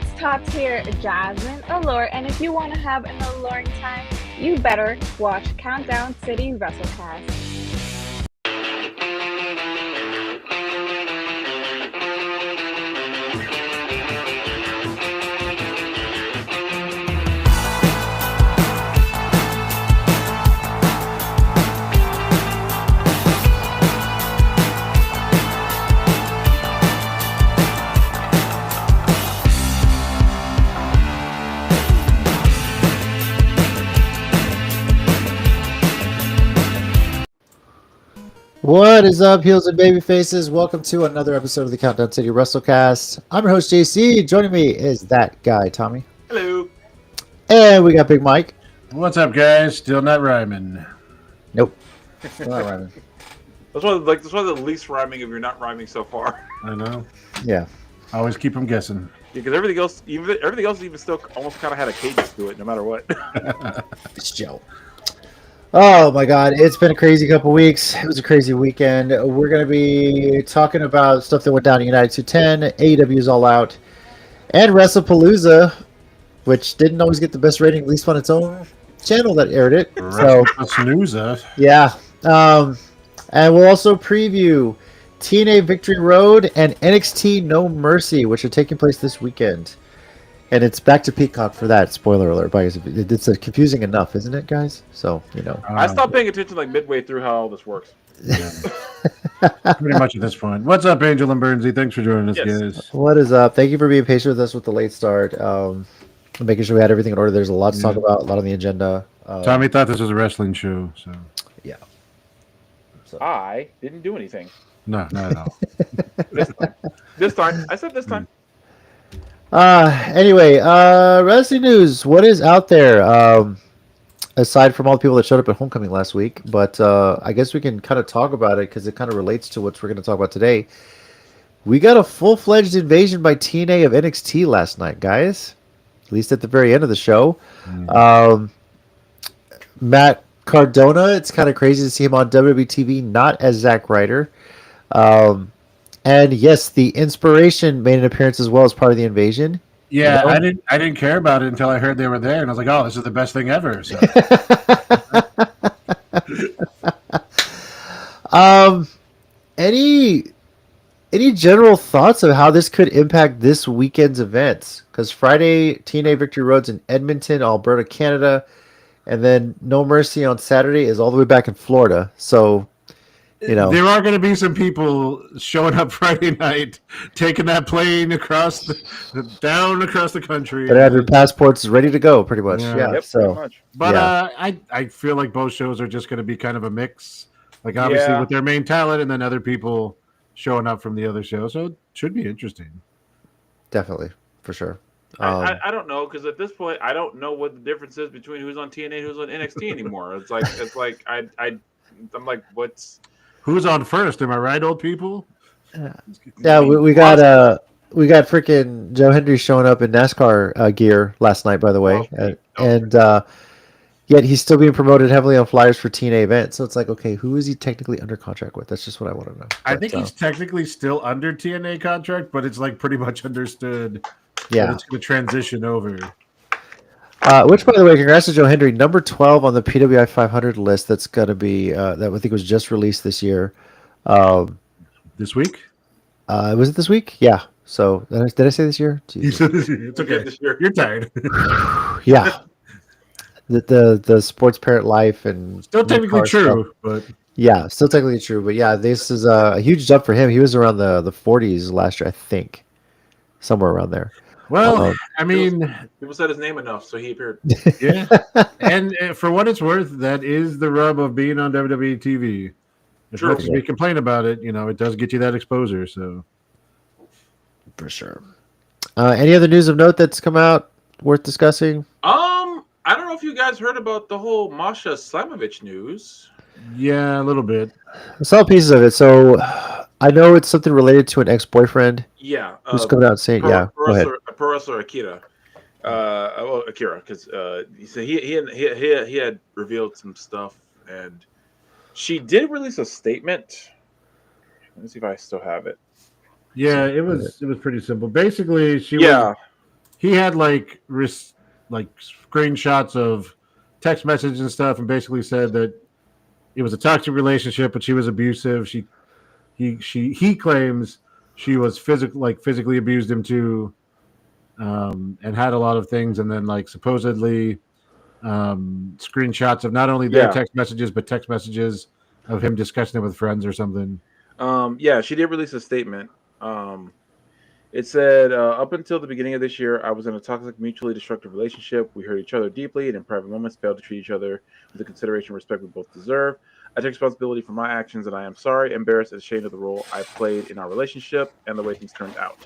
it's top tier Jasmine Allure, and if you want to have an alluring time, you better watch Countdown City WrestleCast. What is up, heels and baby faces? Welcome to another episode of the Countdown City WrestleCast. I'm your host, JC. Joining me is that guy, Tommy. Hello. And we got Big Mike. What's up, guys? Still not rhyming. Nope. Still not rhyming. That's one of the least rhyming if you're not rhyming so far. I know. Yeah. I always keep them guessing. Because everything else even still almost kind of had a cadence to it, no matter what. It's Joe. Oh my God, it's been a crazy couple weeks. It was a crazy weekend. We're going to be talking about stuff that went down in United 210, AEW's All Out, and Wrestlepalooza, which didn't always get the best rating, at least on its own channel that aired it. So, Snoozer. yeah. And we'll also preview TNA Victory Road and NXT No Mercy, which are taking place this weekend. And it's back to Peacock for that. Spoiler alert, guys. It's confusing enough, isn't it, guys? So, you know. I stopped paying attention like midway through how all this works. Yeah. Pretty much at this point. What's up, Angel and Bernsey? Thanks for joining us, guys. What is up? Thank you for being patient with us with the late start. Making sure we had everything in order. There's a lot to talk about, a lot on the agenda. Tommy thought this was a wrestling show, so. Yeah. So. I didn't do anything. No, not at all. This time. I said this time. Anyway, wrestling news. What is out there? Aside from all the people that showed up at Homecoming last week, but I guess we can kind of talk about it because it kind of relates to what we're going to talk about today. We got a full-fledged invasion by TNA of NXT last night, guys. At least at the very end of the show. Matt Cardona, it's kind of crazy to see him on WWE TV, not as Zack Ryder. And yes, the Inspiration made an appearance as well as part of the invasion. Yeah, you know? I didn't care about it until I heard they were there, and I was like, "Oh, this is the best thing ever." So. Any general thoughts of how this could impact this weekend's events? Because Friday, TNA Victory Road's in Edmonton, Alberta, Canada, and then No Mercy on Saturday is all the way back in Florida. So. You know, there are going to be some people showing up Friday night, taking that plane down across the country. They have their passports ready to go, pretty much. Yeah. Yep, so, much. But I feel like both shows are just going to be kind of a mix. Like obviously with their main talent, and then other people showing up from the other show. So it should be interesting. Definitely, for sure. I don't know, because at this point I don't know what the difference is between who's on TNA and who's on NXT anymore. It's like I'm like, what's who's on first? Am I right, old people? Yeah, we got freaking Joe Hendry showing up in NASCAR gear last night, by the way, and yet he's still being promoted heavily on flyers for TNA events. So it's like, okay, who is he technically under contract with? That's just what I want to know. I think he's technically still under TNA contract, but it's like pretty much understood. Yeah, it's going to transition over. Which, by the way, congrats to Joe Hendry, number 12 on the PWI 500 list. That's going to be that I think was just released this year. This week? Was it this week? Yeah. So did I say this year? It's okay. This year. You're tired. Yeah. The sports parent life and still technically true, stuff. But yeah, still technically true. But yeah, this is a huge jump for him. He was around the 40s last year, I think, somewhere around there. Well, I mean, people said his name enough, so he appeared. Yeah, and for what it's worth, that is the rub of being on WWE TV. As much as we complain about it, you know, it does get you that exposure. So, for sure. Any other news of note that's come out worth discussing? I don't know if you guys heard about the whole Masha Slamovich news. Yeah, a little bit. I saw pieces of it, so I know it's something related to an ex-boyfriend. Yeah, who's coming out saying, go ahead. Pro wrestler Akira. Akira, because he had revealed some stuff, and she did release a statement. Let me see if I still have it. Yeah, it was pretty simple. Basically, she was he had like screenshots of text messages and stuff, and basically said that it was a toxic relationship, but she was abusive. He claims she was physically abused him too, and had a lot of things, and then like supposedly screenshots of not only their text messages but text messages of him discussing it with friends or something. She did release a statement. It said, up until the beginning of this year, I was in a toxic, mutually destructive relationship. We hurt each other deeply and in private moments failed to treat each other with the consideration and respect we both deserve. I take responsibility for my actions, and I am sorry, embarrassed, and ashamed of the role I played in our relationship and the way things turned out.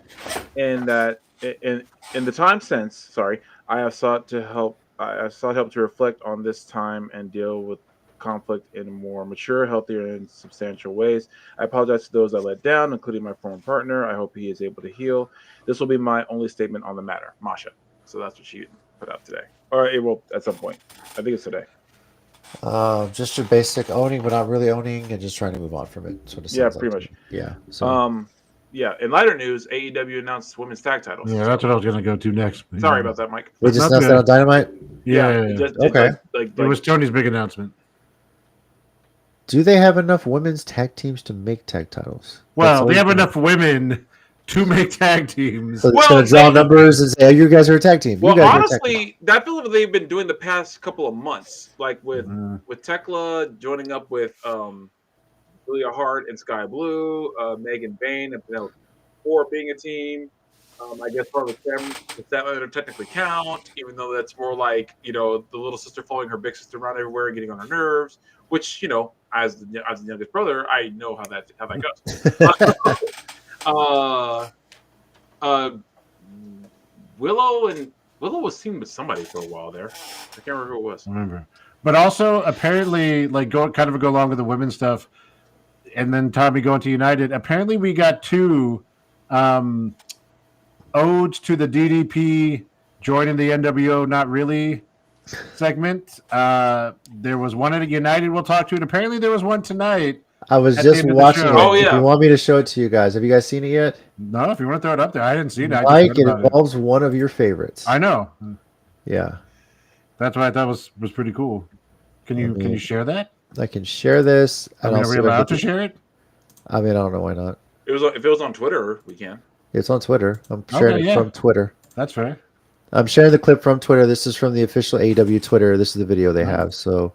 And that in the time since, I have sought help to reflect on this time and deal with conflict in more mature, healthier, and substantial ways. I apologize to those I let down, including my former partner. I hope he is able to heal. This will be my only statement on the matter. Masha. So that's what she put out today. Or it will at some point. I think it's today. Just your basic owning, but not really owning, and just trying to move on from it. Sort of sounds pretty much. Yeah. So. In lighter news, AEW announced women's tag titles. Yeah, that's what I was going to go to next. Sorry about that, Mike. They just announced that on Dynamite? Yeah. Okay. It was Tony's big announcement. Do they have enough women's tag teams to make tag titles? Well, they have enough women to make tag teams. So it's going to draw numbers and say, oh, you guys are a tag team. Well, honestly, I feel like they've been doing the past couple of months, like with Tekla joining up with Julia Hart and Sky Blue, Megan Bain and Penelope Ford being a team. I guess part of that would technically count, even though that's more like, the little sister following her big sister around everywhere and getting on her nerves, which, as the youngest brother, I know how that goes. Willow was seen with somebody for a while there. I can't remember who it was. I remember. But also, apparently, go along with the women's stuff, and then Tommy going to United. Apparently, we got 2 odes to the DDP joining the NWO Not Really segment. There was one at United we'll talk to, and apparently there was one tonight. I was just watching it. Oh, yeah. If you want me to show it to you guys, have you guys seen it yet? No, if you want to throw it up there. I didn't see it. Mike, it involves one of your favorites. I know. Yeah. That's what I thought was pretty cool. Can you share that? I can share this. Are we allowed to share it? I mean, I don't know why not. If it was on Twitter, we can. It's on Twitter. I'm sharing it from Twitter. That's fair. I'm sharing the clip from Twitter. This is from the official AEW Twitter. This is the video they have. So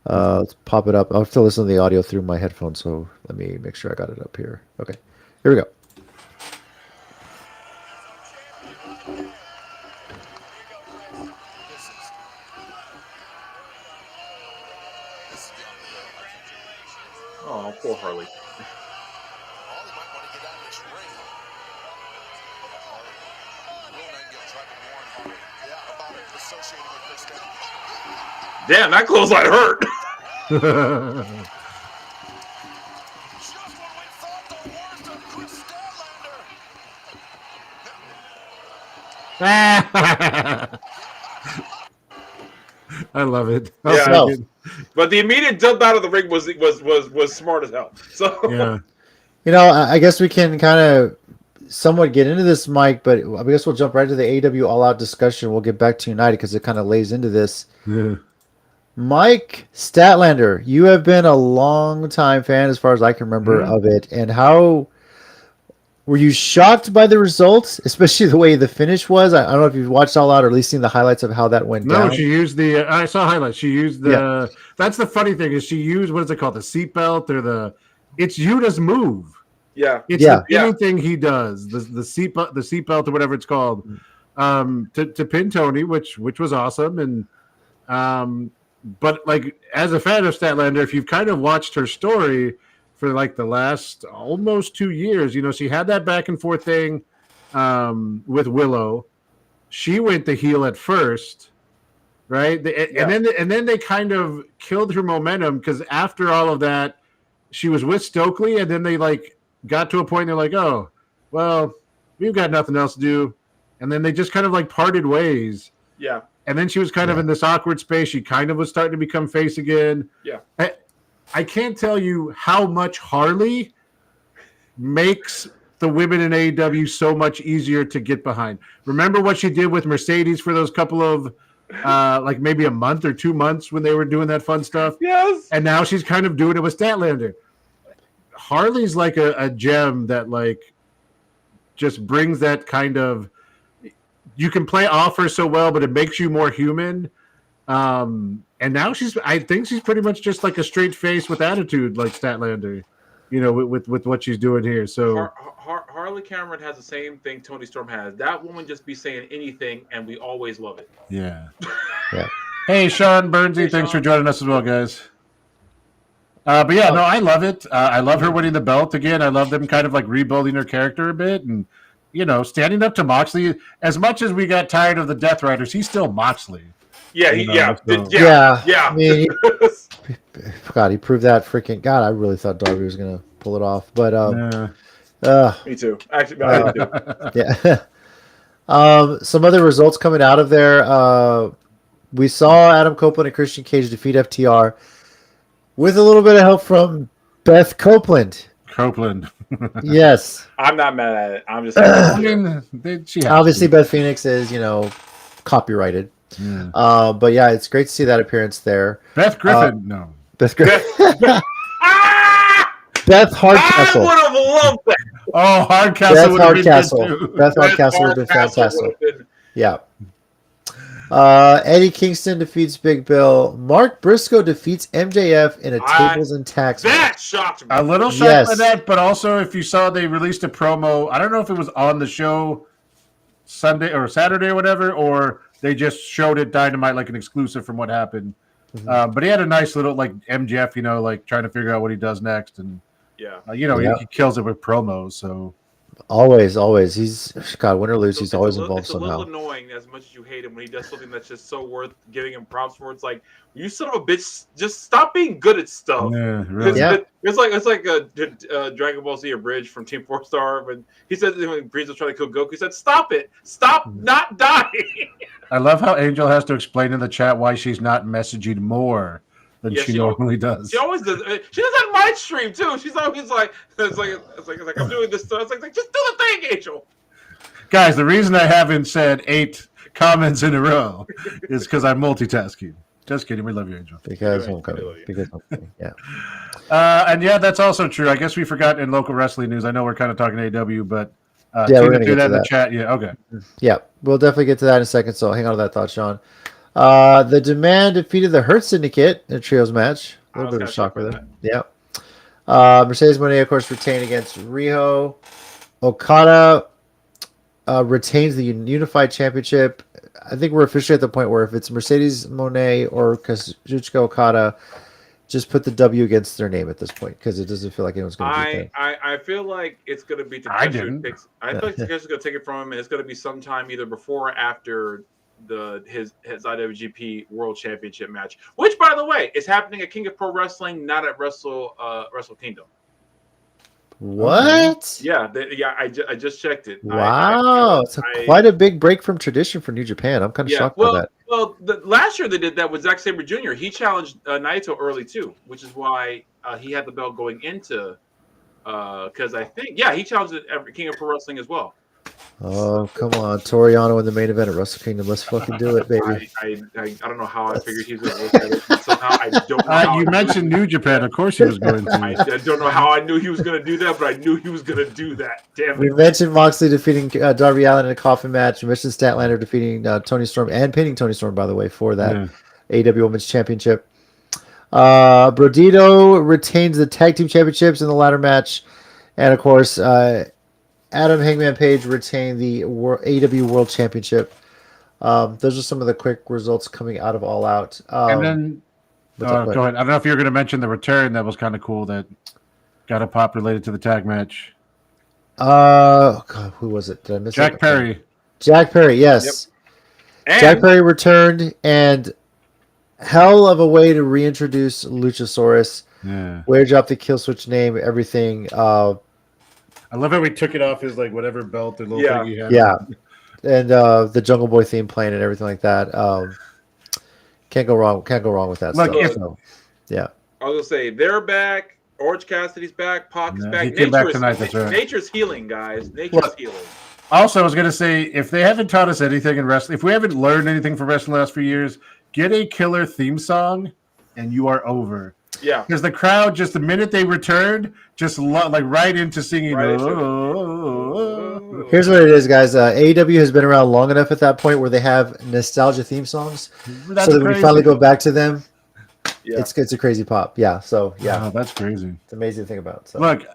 let's pop it up. I'll still listen to the audio through my headphones. So let me make sure I got it up here. Okay. Here we go. Oh, poor Harley. Damn, that clothesline hurt. I love it. Yeah, but the immediate jump out of the ring was smart as hell. So I guess we can kind of somewhat get into this, Mike, but I guess we'll jump right to the AEW All Out discussion. We'll get back to United because it kind of lays into this. Yeah. Mike Statlander, you have been a long time fan, as far as I can remember, of it. And how were you shocked by the results, especially the way the finish was? I don't know if you've watched All Out or at least seen the highlights of how that went down. No, she used I saw highlights. She used that's the funny thing is she used, what is it called? The seatbelt or it's Yuta's move. Yeah. It's the pinning thing he does. The seatbelt or whatever it's called. To pin Tony, which was awesome. And but like as a fan of Statlander, if you've kind of watched her story for like the last almost 2 years, she had that back and forth thing with Willow. She went the heel at first, right? And then they kind of killed her momentum because after all of that, she was with Stokely, and then they like got to a point they're like, oh, well, we've got nothing else to do, and then they just kind of like parted ways. Yeah. And then she was kind of in this awkward space. She kind of was starting to become face again. Yeah. I can't tell you how much Harley makes the women in AEW so much easier to get behind. Remember what she did with Mercedes for those couple of like maybe a month or 2 months when they were doing that fun stuff? Yes. And now she's kind of doing it with Statlander. Harley's like a gem that like just brings that kind of, you can play off her so well, but it makes you more human. And now I think she's pretty much just like a straight face with attitude, like Statlander, with what she's doing here. So Harley Cameron has the same thing Tony Storm has. That woman just be saying anything, and we always love it. Yeah. Yeah. Hey, Sean Bernsey, thanks for joining us as well, guys. But yeah, no, I love it. I love her winning the belt again. I love them kind of like rebuilding her character a bit, and standing up to Moxley. As much as we got tired of the Death Riders, he's still Moxley. Yeah, yeah. I mean, he proved that freaking. God, I really thought Darby was gonna pull it off, but me too. Actually, I do. Yeah. Some other results coming out of there. We saw Adam Copeland and Christian Cage defeat FTR with a little bit of help from Beth Copeland. Yes. I'm not mad at it. I'm just obviously Beth Phoenix is, copyrighted. Yeah. But yeah, it's great to see that appearance there. Beth Griffin, no. Beth Griffin. Beth Hardcastle. I would have loved that. Oh, Hardcastle would have been good too. Beth Hardcastle would have been fantastic. Yeah. Eddie Kingston defeats Big Bill. Mark Briscoe defeats MJF in a tables and tax match. That shocked me. A little shocked by that, but also if you saw they released a promo, I don't know if it was on the show Sunday or Saturday or whatever, or they just showed it Dynamite like an exclusive from what happened. Mm-hmm. But he had a nice little like MJF, like trying to figure out what he does next, and he kills it with promos. So always, he's win or lose, he's always involved somehow. It's a little annoying as much as you hate him when he does something that's just so worth giving him props for. It's like, you son of a bitch, just stop being good at stuff. Yeah, really. It's like a Dragon Ball Z Abridged from Team 4-Star when he said when Frieza trying to kill Goku, he said, "Stop it, stop not dying." I love how Angel has to explain in the chat why she's not messaging more than she normally does. She always does. She does that in my stream too. She's always like, it's like I'm doing this stuff. It's like just do the thing, Angel. Guys, the reason I haven't said 8 comments in a row is because I'm multitasking. Just kidding. We love you, Angel. Because homecoming. Yeah. And yeah, that's also true. I guess we forgot in local wrestling news. I know we're kind of talking AW, but we're going to do that in the chat. Yeah, okay. Yeah, we'll definitely get to that in a second. So hang on to that thought, Sean. The Demand defeated the Hurt Syndicate in a trios match. A little bit of a shock with it. Yeah. Mercedes Moné, of course, retained against Riho. Okada retains the Unified Championship. I think we're officially at the point where if it's Mercedes Moné or Kazuchika Okada, just put the W against their name at this point because it doesn't feel like anyone's going to beat them. I feel like it's going to be Takeshi. I feel like Takeshi's going to take it from him, and it's going to be sometime either before or after his IWGP World Championship match, which, by the way, is happening at King of Pro Wrestling, not at Wrestle Kingdom. What? Yeah, I just checked it. Wow, it's quite a big break from tradition for New Japan. I'm kind of shocked by that. Well, last year they did that with Zack Sabre Jr. He challenged Naito early too, which is why he had the belt going into. Because I think he challenged it at King of Pro Wrestling as well. Oh, come on. Toriano in the main event at Wrestle Kingdom. Let's fucking do it, baby. I don't know how I figured he was going to look at it. Somehow I don't know. You mentioned New Japan. Of course he was going to. I don't know how I knew he was going to do that, but I knew he was going to do that. Damn it. We mentioned Moxley defeating Darby Allin in a coffin match. We mentioned Statlander defeating Tony Storm and pinning Tony Storm, by the way, for that AEW Women's Championship. Brodito retains the Tag Team Championships in the ladder match. And, of course, Adam Hangman Page retained the AEW World Championship. Those are some of the quick results coming out of All Out. And then, go ahead. I don't know if you're going to mention the return. That was kind of cool. That got a pop related to the tag match. God, who was it? Did I miss Jack Perry. Jack Perry, yes. Yep. Jack Perry returned, and hell of a way to reintroduce Luchasaurus. Yeah. Way to drop the kill switch name, everything. I love how he took it off his whatever belt and little thing he had. Yeah, and the Jungle Boy theme playing and everything like that. Can't go wrong. Can't go wrong with that stuff. I was gonna say they're back. Orange Cassidy's back. Pac is Yeah, back. he came back tonight, that's right. Nature's healing, guys. Nature's healing. Also, I was going to say, if they haven't taught us anything in wrestling, if we haven't learned anything from wrestling the last few years, get a killer theme song, and you are over. Yeah, because the crowd, just the minute they returned, just like right into singing. Right into Here's what it is, guys. AEW has been around long enough at that point where they have nostalgia theme songs, That's so that when you finally go back to them, it's a crazy pop. Yeah, so yeah, that's crazy. It's amazing to think about. So. Look,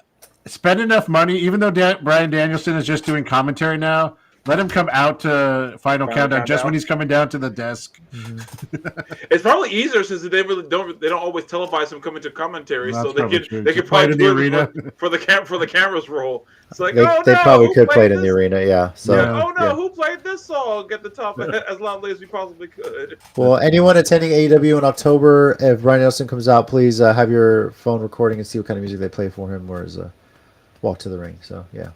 spend enough money, even though Bryan Danielson is just doing commentary now. Let him come out to Final Countdown just when he's coming down to the desk. Mm-hmm. It's probably easier since they don't always televise him coming to commentary, well, so they could probably in the arena for the cameras roll. It's like they probably could play it in the arena, yeah. So who played this song at the top as loudly as we possibly could? Well, anyone attending AEW in October, if Bryan Danielson comes out, please have your phone recording and see what kind of music they play for him, or as a walk to the ring. So yeah.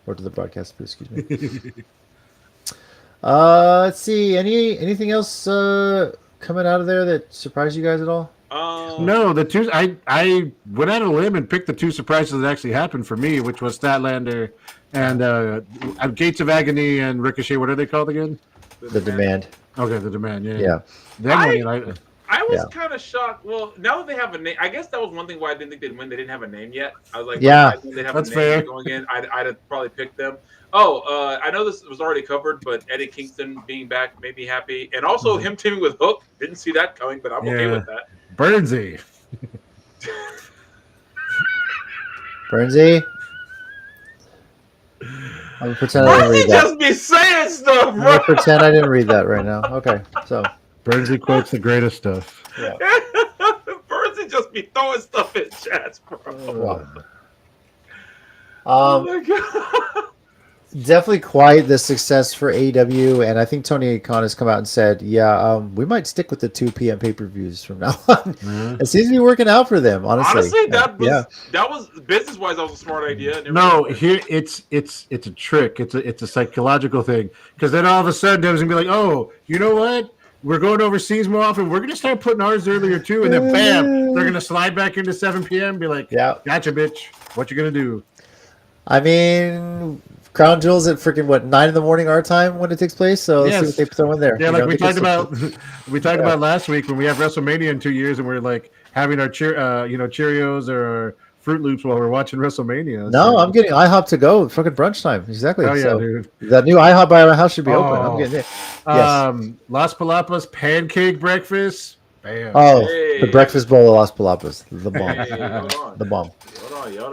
Or to the broadcast, excuse me. Let's see. Anything else coming out of there that surprised you guys at all? No, the two. I went out on a limb and picked the two surprises that actually happened for me, which was Statlander and Gates of Agony and Ricochet. What are they called again? The Demand. Okay, the Demand. Yeah. I was kind of shocked. Well, now that they have a name, I guess that was one thing why I didn't think they'd win. They didn't have a name yet. I was like, yeah, they'd have that's a name fair. Going in, I'd have probably picked them. Oh, I know this was already covered, but Eddie Kingston being back made me happy, and also him teaming with Hook. Didn't see that coming, but I'm okay with that. Burnsy. Burnsy. I'm gonna pretend I didn't read that. Just be saying stuff, bro. I'm gonna pretend I didn't read that right now. Okay, so. Burnsy quotes the greatest stuff. Yeah. Burnsy just be throwing stuff in chats, bro. Oh my god! Definitely quite the success for AEW, and I think Tony Khan has come out and said, "Yeah, we might stick with the 2 p.m. pay-per-views from now on." Mm-hmm. It seems to be working out for them. Honestly, that was business-wise. That was a smart idea. No, here it's a trick. It's a psychological thing because then all of a sudden there's gonna be like, oh, you know what? We're going overseas more often. We're going to start putting ours earlier, too. And then, bam, they're going to slide back into 7 p.m. Be like, gotcha, bitch. What you going to do? I mean, Crown Jewel's at freaking, 9 in the morning our time when it takes place? So let's see what they throw in there. Yeah, like we talked about last week when we have WrestleMania in 2 years and we're like having our Cheerios or our Fruit Loops while we're watching WrestleMania. No, I'm getting IHOP to go. Fucking brunch time. Exactly. Oh, yeah, dude. That new IHOP by my house should be open. I'm getting it. Yes. Las Palapas pancake breakfast. Bam. Oh, the breakfast bowl of Las Palapas. The bomb. The bomb. Hold on, y'all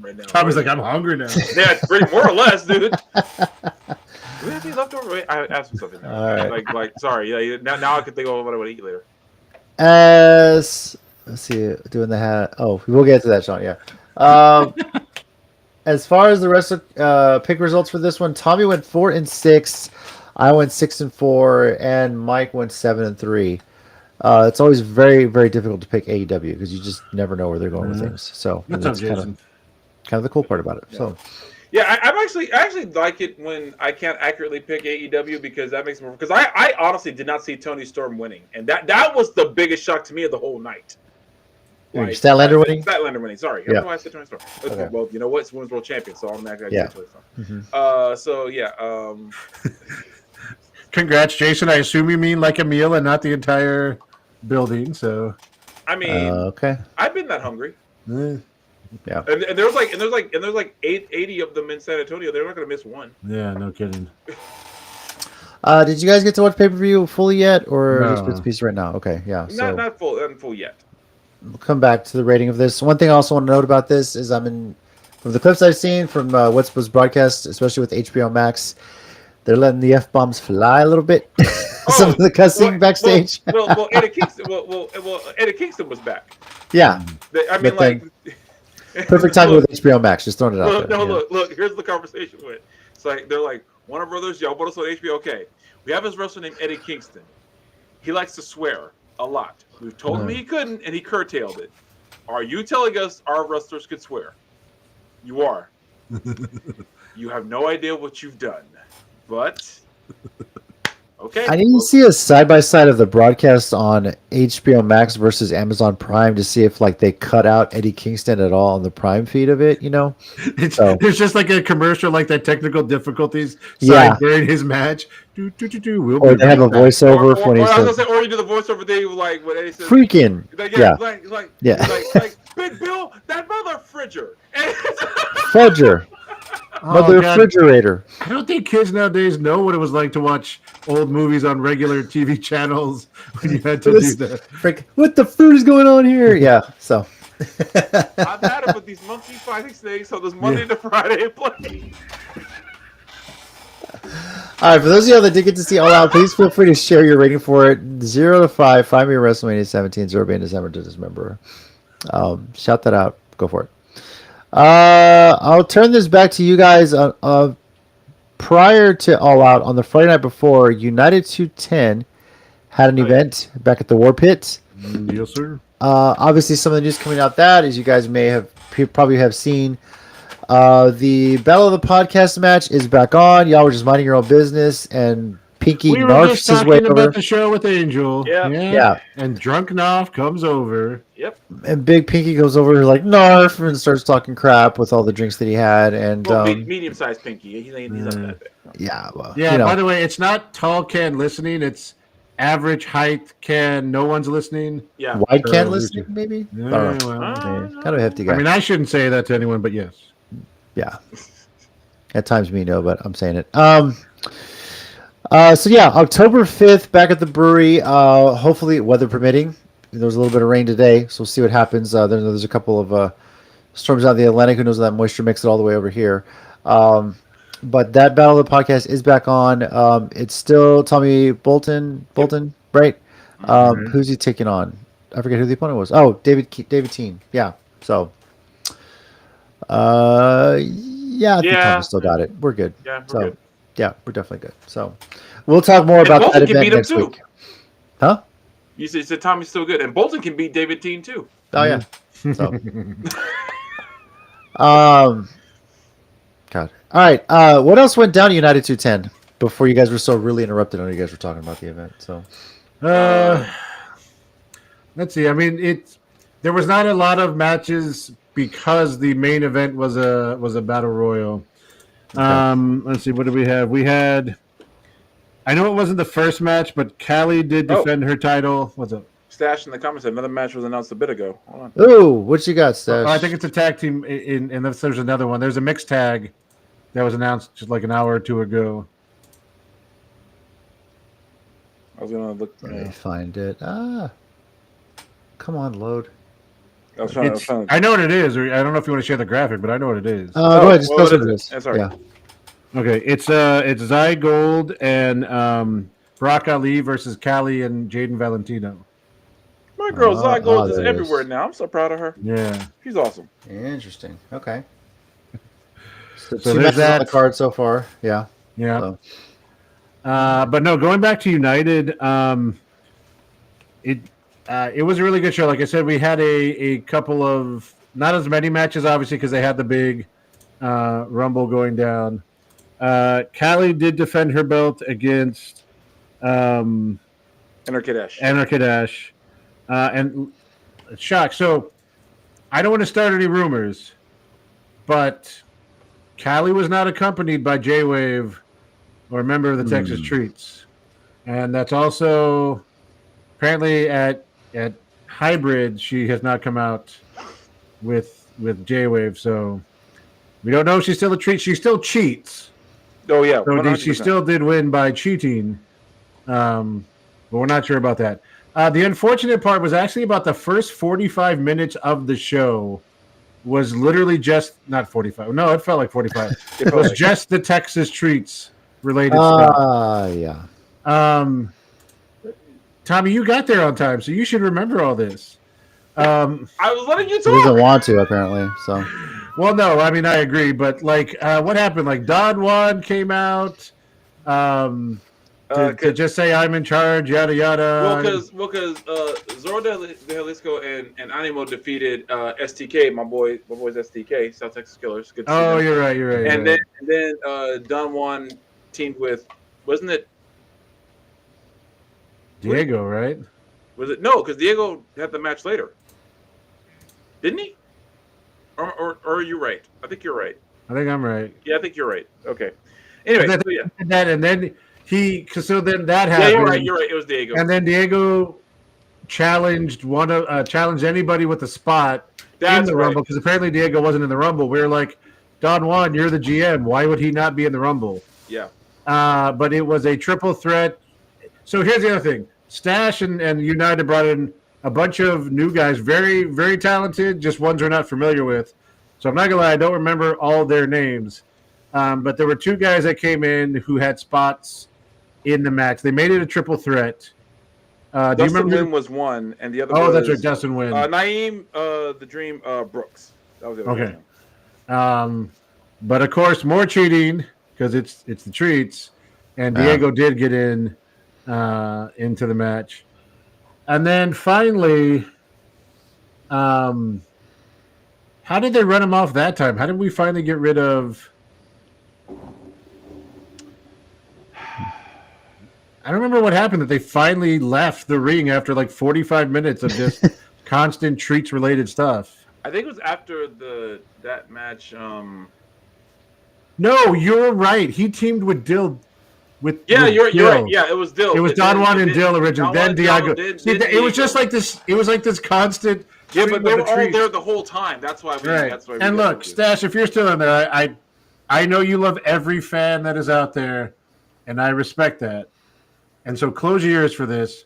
right now. Tommy's like, I'm hungry now. Yeah, pretty more or less, dude. Do we have any leftover? Wait, I asked him something now. All right. Like, sorry. Yeah, now I can think of what I want to eat later. Let's see, doing the hat. Oh, we'll get to that, Sean. Yeah. As far as the rest of pick results for this one, Tommy went 4-6, I went 6-4, and Mike went 7-3. It's always very, very difficult to pick AEW because you just never know where they're going with things. So that's kind of the cool part about it. Yeah. So. Yeah, I actually like it when I can't accurately pick AEW because that makes more. Because I honestly did not see Tony Storm winning, and that was the biggest shock to me of the whole night. Like, Statlander winning? Statlander winning. Sorry, I don't know why I said Tony Storm. Okay. Well, you know what? It's Women's World Champion, so I'm not going to Tony Storm. Mm-hmm. So yeah. Congrats, Jason. I assume you mean like a meal and not the entire building. So. I mean, okay. I've been that hungry. Yeah, and there's like 80 of them in San Antonio. They're not going to miss one. Yeah, no kidding. Did you guys get to watch pay-per-view fully yet, or no. just bits and pieces right now? Okay, yeah. Not full yet. We'll come back to the rating of this. One thing I also want to note about this is from the clips I've seen from what was broadcast, especially with HBO Max, they're letting the F-bombs fly a little bit. Some of the cussing backstage. Well, Eddie Kingston. Eddie Kingston was back. Yeah, I mean, like. Perfect timing with HBO Max. Just throwing it out there. Look. Here's the conversation with. It's like they're like, Warner Brothers, y'all put us on HBO. Okay, we have this wrestler named Eddie Kingston. He likes to swear a lot. We've told him he couldn't, and he curtailed it. Are you telling us our wrestlers could swear? You are. You have no idea what you've done, but Okay. I need to see a side by side of the broadcast on HBO Max versus Amazon Prime to see if like they cut out Eddie Kingston at all on the Prime feed of it. There's just like a commercial, like that technical difficulties Yeah. side during his match. We'll Or be they have a right back. voiceover for when he or I was says, gonna say, or you do the voiceover thing like when Eddie says, "Freaking like, yeah, like Big Bill, that mother fridger. fudger, mother God. refrigerator." I don't think kids nowadays know what it was like to watch old movies on regular TV channels when you had to do that. What the fruit is going on here? Yeah, so. I've had it with these monkey fighting snakes on this Monday to Friday play. All right, for those of you that did get to see All Out, please feel free to share your rating for it. 0 to 5. Find me at WrestleMania 17. 0 being December to Dismember. Shout that out. Go for it. I'll turn this back to you guys. Prior to All Out, on the Friday night before, United 210 had an event back at the War Pit. Yes, sir. Obviously, some of the news coming out that, as you guys probably have seen, the Battle of the Podcast match is back on. Y'all were just minding your own business, and Pinky narfs his way over. About the show with Angel. Yeah. And Drunk Knopf comes over. Yep. And Big Pinky goes over like narf and starts talking crap with all the drinks that he had. And medium-sized Pinky. He's not that big. Yeah. Well, by the way, it's not tall can listening. It's average height can. No one's listening. Yeah. Wide can listening, maybe. Yeah, kind of a hefty guy. I mean, I shouldn't say that to anyone, but yes. Yeah. At times me no, but I'm saying it. So yeah, October 5th back at the brewery. Hopefully weather permitting. There was a little bit of rain today, so we'll see what happens. There's a couple of storms out of the Atlantic. Who knows if that moisture makes it all the way over here. But that Battle of the Podcast is back on. It's still Tommy Bolton, right? Who's he taking on? I forget who the opponent was. Oh, David Teen. Yeah. So I think Tommy still got it. We're good. Yeah, we're good. Yeah, we're definitely good. So we'll talk more about that event next week. Huh? You said Tommy's still good, and Bolton can beat David Teen too. Oh yeah. So. God. All right. What else went down at United 210 before you guys were so really interrupted? I know you guys were talking about the event. So, let's see. I mean, there was not a lot of matches because the main event was a battle royal. Okay. Let's see. What did we have? We had. I know it wasn't the first match, but Callie did defend her title. What's up? Stash in the comments said another match was announced a bit ago. Hold on. Oh, what you got, Stash? I think it's a tag team. Unless there's another one. There's a mixed tag that was announced just like an hour or two ago. I was gonna look. Let me find it. Come on, load. I know what it is. Or I don't know if you want to share the graphic, but I know what it is. Go ahead. Just tell us what it is. Sorry. Yeah. Okay, it's Zai Gold and Brock Ali versus Callie and Jaden Valentino. My girl Zai Gold is everywhere now. I'm so proud of her. Yeah, she's awesome. Interesting. Okay. So there's matches that on the card so far. Yeah. Yeah. So. But no, going back to United, it was a really good show. Like I said, we had a couple of not as many matches, obviously, because they had the big Rumble going down. Callie did defend her belt against Enter Kadesh. And shock. So I don't want to start any rumors, but Callie was not accompanied by J-Wave or a member of the Texas Treats. And that's also apparently at Hybrid, she has not come out with J-Wave. So we don't know if she's still a treat. She still cheats. Oh, yeah. So she still did win by cheating. But we're not sure about that. The unfortunate part was actually about the first 45 minutes of the show was literally just not 45. No, it felt like 45. It was just the Texas Treats related stuff. Yeah. Tommy, you got there on time, so you should remember all this. I was letting you talk. He doesn't want to, apparently. So. Well, no, I mean I agree, but like, what happened? Like Don Juan came out to just say I'm in charge, yada yada. Well, because Zoro de Jalisco and Animo defeated STK, my boys STK, South Texas Killers. Good to see them. You're right. And then Don Juan teamed with, wasn't it Diego, right? Was it? No, because Diego had the match later. Didn't he? Or are you right? I think you're right. I think I'm right. Yeah, I think you're right. Okay. Anyway, Then, so yeah. and then so then that Yeah, happened. you're right. You're right. It was Diego. And then Diego challenged anybody with a spot in the Rumble, because apparently Diego wasn't in the Rumble. We were like, Don Juan, you're the GM. Why would he not be in the Rumble? Yeah. But it was a triple threat. So here's the other thing. Stash and United brought in a bunch of new guys, very, very talented, just ones we're not familiar with. So I'm not going to lie, I don't remember all their names. But there were two guys that came in who had spots in the match. They made it a triple threat. Dustin Wynn was one, and the other was... Oh, that's right, Dustin Wynn. Naeem, the Dream, Brooks. That was the other Okay. But, of course, more cheating, because it's the treats, and Diego did get in into the match. And then finally, how did they run him off that time? How did we finally get rid of... I don't remember what happened, that they finally left the ring after like 45 minutes of just constant treats-related stuff. I think it was after that match. No, you're right. He teamed with Dill. You're right. Yeah, it was Dill. It was Don Juan and Dill originally. Then Diego. It was just like this. It was like this constant. Yeah, but they were all there the whole time. That's why. And look, Stash, if you're still in there, I know you love every fan that is out there, and I respect that. And so close your ears for this.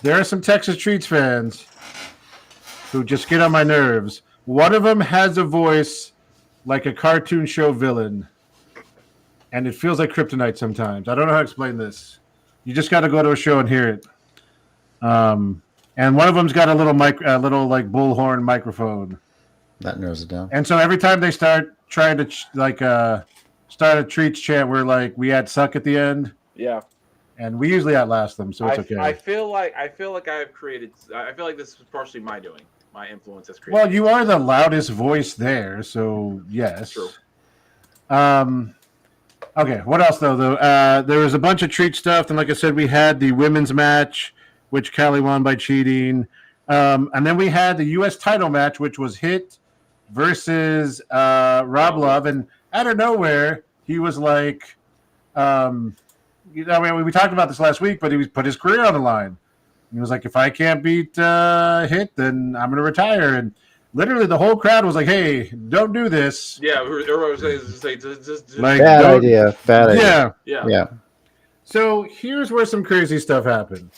There are some Texas Treats fans who just get on my nerves. One of them has a voice like a cartoon show villain, and it feels like kryptonite sometimes. I don't know how to explain this. You just got to go to a show and hear it. And one of them's got a little like bullhorn microphone. That narrows it down. And so every time they start trying to start a Treats chant, we're like, we add suck at the end. Yeah. And we usually outlast them, so it's okay. I feel like I've created. I feel like this is partially my doing. My influence has created. Well, you are the loudest voice there, so yes. True. Okay, what else though? There was a bunch of treat stuff, and like I said, we had the women's match, which Callie won by cheating, and then we had the U.S. title match, which was Hit versus Rob Love, and out of nowhere, he was like. We talked about this last week, but he put his career on the line. He was like, if I can't beat Hit, then I'm going to retire. And literally the whole crowd was like, hey, don't do this. Yeah, everyone was saying, just bad idea. Yeah. So here's where some crazy stuff happened.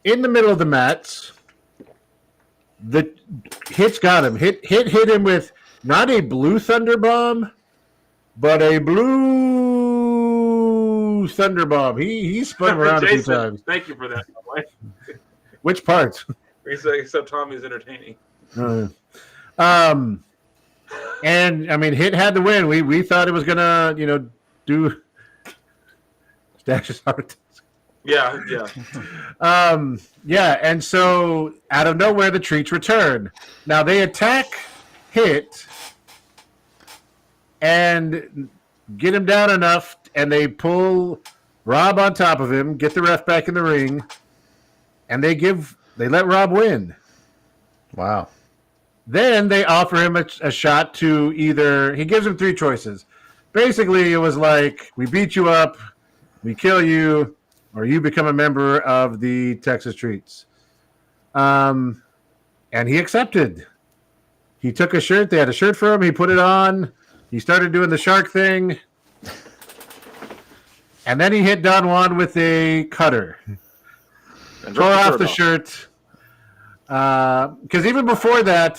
In the middle of the match, the Hit's got him. Hit him with not a blue thunder bomb, but a blue thunder bomb. He spun around Jason, a few times. Thank you for that. Which part? Except Tommy's entertaining. And I mean, Hit had to win. We thought it was gonna, do Stash's heart. Yeah. And so out of nowhere, the Treats return. Now they attack Hit and get him down enough, and they pull Rob on top of him, get the ref back in the ring, and they let Rob win. Wow. Then they offer him a shot to he gives him three choices. Basically, it was like, we beat you up, we kill you, or you become a member of the Texas Treats. And he accepted. He took a shirt. They had a shirt for him. He put it on. He started doing the shark thing. And then he hit Don Juan with a cutter. And tore off the shirt. Because even before that,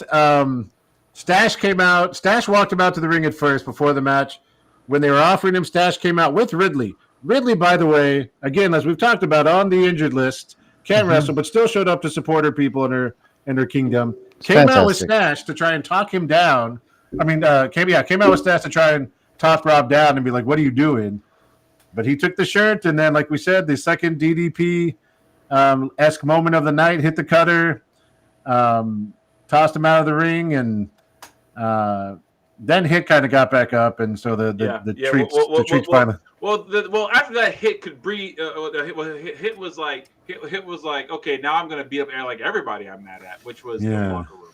Stash came out. Stash walked him out to the ring at first before the match. When they were offering him, Stash came out with Ridley. Ridley, by the way, again, as we've talked about, on the injured list, can't wrestle, but still showed up to support her people in her kingdom. Came out with Stash to try and talk him down. Came out with Stash to try and talk Rob down and be like, what are you doing? But he took the shirt, and then, like we said, the second DDP-esque moment of the night, hit the cutter, tossed him out of the ring, and then Hit kind of got back up, and so the treats finally. Well, after that, Hit could breathe. Hit was like, okay, now I'm gonna beat up like everybody I'm mad at, which was the locker room.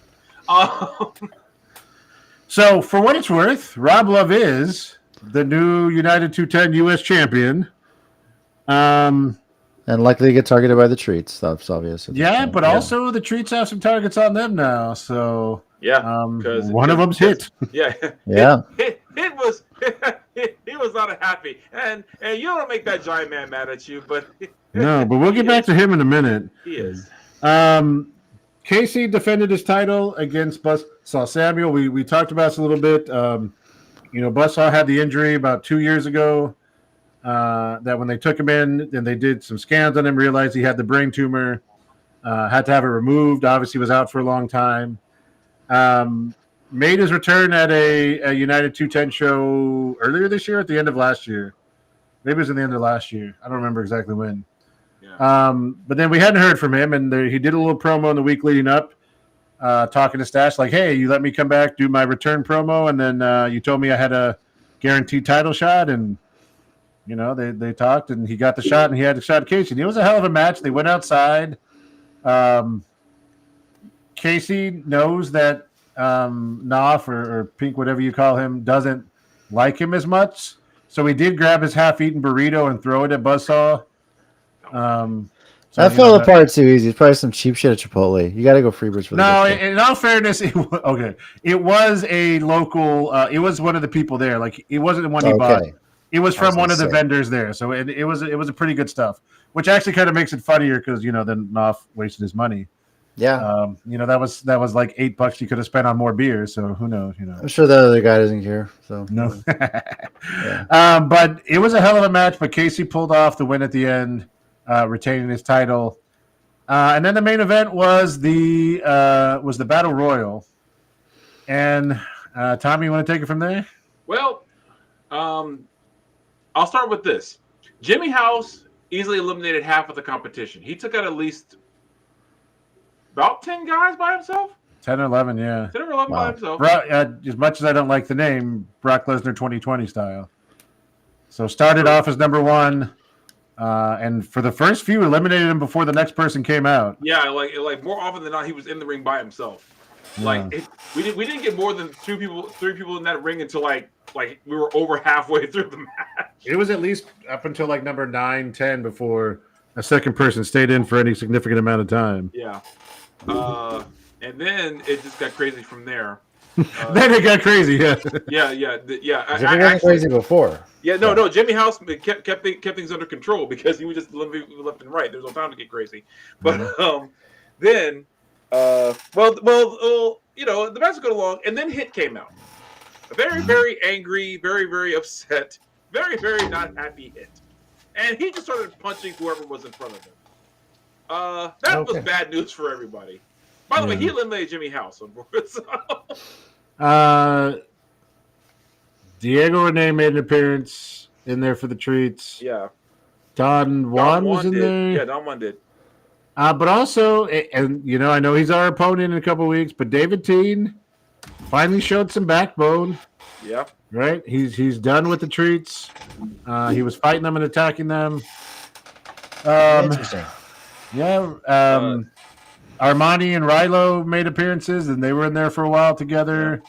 So for what it's worth, Rob Love is the new United 210 U.S. champion. And likely to get targeted by the treats. That's obvious. Yeah, but also the treats have some targets on them now. So one of them's Hit. Yeah, yeah. Hit was he was not happy, and you don't make that giant man mad at you, but no, but we'll get back to him in a minute. He is. Casey defended his title against Buzzsaw Samuel. We talked about this a little bit. Buzzsaw had the injury about 2 years ago. That when they took him in and they did some scans on him, realized he had the brain tumor, had to have it removed. Obviously, was out for a long time. Made his return at a United 210 show earlier this year, at the end of last year. Maybe it was in the end of last year. I don't remember exactly when. Yeah. But then we hadn't heard from him, and he did a little promo in the week leading up, talking to Stash like, "Hey, you let me come back, do my return promo, and then you told me I had a guaranteed title shot, and they talked, and he got the shot, and he had a shot at Casey. And it was a hell of a match. They went outside. Casey knows that Knopf or Pink, whatever you call him, doesn't like him as much, so he did grab his half-eaten burrito and throw it at Buzzsaw. That fell apart too easy. It's probably some cheap shit at Chipotle. You got to go Freebirds for the in all fairness, it was a local. It was one of the people there. Like, it wasn't the one he bought. It was from one of the vendors there. So it was a pretty good stuff, which actually kind of makes it funnier because then Knopf wasted his money. Yeah. That was like $8 he could have spent on more beer. So who knows? I'm sure the other guy doesn't care. So no. But it was a hell of a match. But Casey pulled off the win at the end, retaining his title. And then the main event was the Battle Royal. And Tommy, you want to take it from there? Well, I'll start with this. Jimmy House easily eliminated half of the competition. He took out at least about 10 guys by himself. 10 or 11, yeah. 10 or 11 by himself. As much as I don't like the name, Brock Lesnar 2020 style. So started off as number one, and for the first few, eliminated him before the next person came out. Yeah, like more often than not, he was in the ring by himself. Yeah. We didn't get more than three people in that ring until like we were over halfway through the match. It was at least up until like number 9, 10 before a second person stayed in for any significant amount of time. Yeah. And then it just got crazy from there. Then it got crazy, yeah. Yeah. Jimmy got crazy before. Yeah, no. Jimmy House kept things under control because he was just left and right. There's no time to get crazy. But then, the match was going along, and then Hit came out. A very, very angry, very, very upset, very, very not happy Hit, and he just started punching whoever was in front of him. That was bad news for everybody. By the way, he eliminated Jimmy House. Diego Rene made an appearance in there for the treats. Yeah. Don Juan was in there. Yeah, Don Juan did. But also, and I know he's our opponent in a couple of weeks, but David Teen finally showed some backbone. Yeah. Right? He's done with the treats. He was fighting them and attacking them. Interesting. Yeah. Armani and Rilo made appearances, and they were in there for a while together.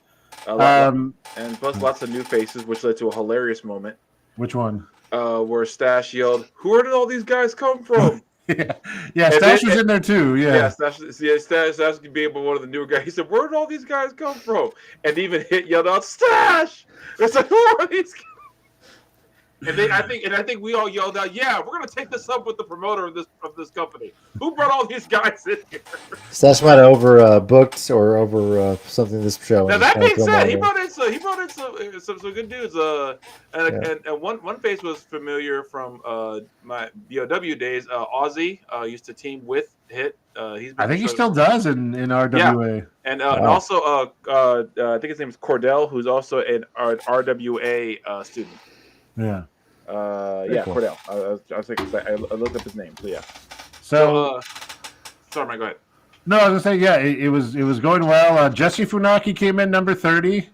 And plus lots of new faces, which led to a hilarious moment. Which one? Where Stash yelled, "Where did all these guys come from?" yeah. Stash was in there too. Yeah, Stash could be able one of the newer guys. He said, "Where did all these guys come from?" And even Hit yelled out, "Stash!" It's like, who are these guys? And I think we all yelled out, "Yeah, we're gonna take this up with the promoter of this company. Who brought all these guys in here?" Stash might have overbooked or over something this show. Now that being said, he brought in some good dudes. And one face was familiar from my BOW days. Aussie used to team with Hit. I think he still does in RWA. Yeah. And also I think his name is Cordell, who's also an RWA student. Yeah. Cool. Cordell. I was thinking, I looked up his name. So yeah. Sorry, Mike, go ahead. No, I was gonna say, yeah, it was going well. Jesse Funaki came in number 30.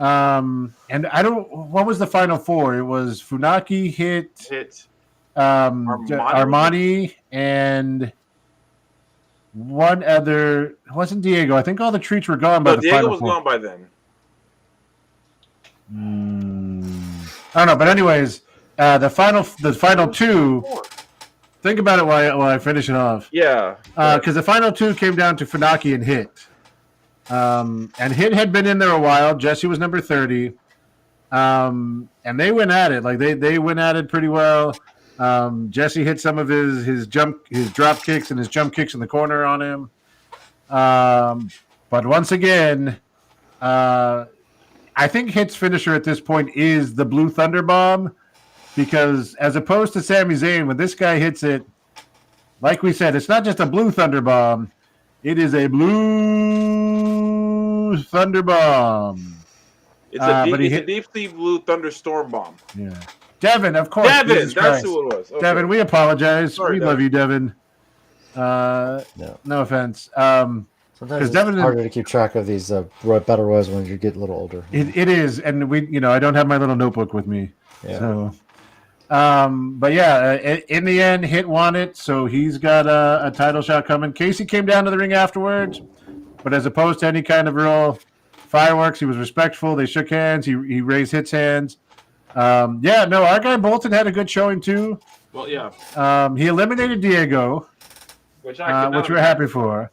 And I don't. What was the final four? It was Funaki hit Armani and one other. It wasn't Diego. I think all the treats were gone by No, the Diego final was four. gone by then. I don't know, but anyways, the final two. Think about it while I finish it off. Yeah, because the final two came down to Funaki and Hit. And Hit had been in there a while. Jesse was number 30. And they went at it. Like they went at it pretty well. Jesse hit some of his drop kicks and his jump kicks in the corner on him. But once again, I think Hit's finisher at this point is the Blue Thunder Bomb, because as opposed to Sami Zayn, when this guy hits it, like we said, it's not just a Blue Thunder Bomb. It is a Blue Thunder Bomb. It's a deep sea blue thunderstorm bomb. Yeah. Devin, of course. Devin, that's who it was. Okay. Devin, we apologize. Sorry, we love you, Devin. No offense. Sometimes it's Devin harder to keep track of these battle royals when you get a little older. It is, and I don't have my little notebook with me. Yeah. So, but yeah, in the end, Hit won it, so he's got a title shot coming. Casey came down to the ring afterwards, but as opposed to any kind of real fireworks, he was respectful. They shook hands. He raised Hit's hands. Our guy Bolton had a good showing too. Well, yeah. He eliminated Diego, Which we're happy for.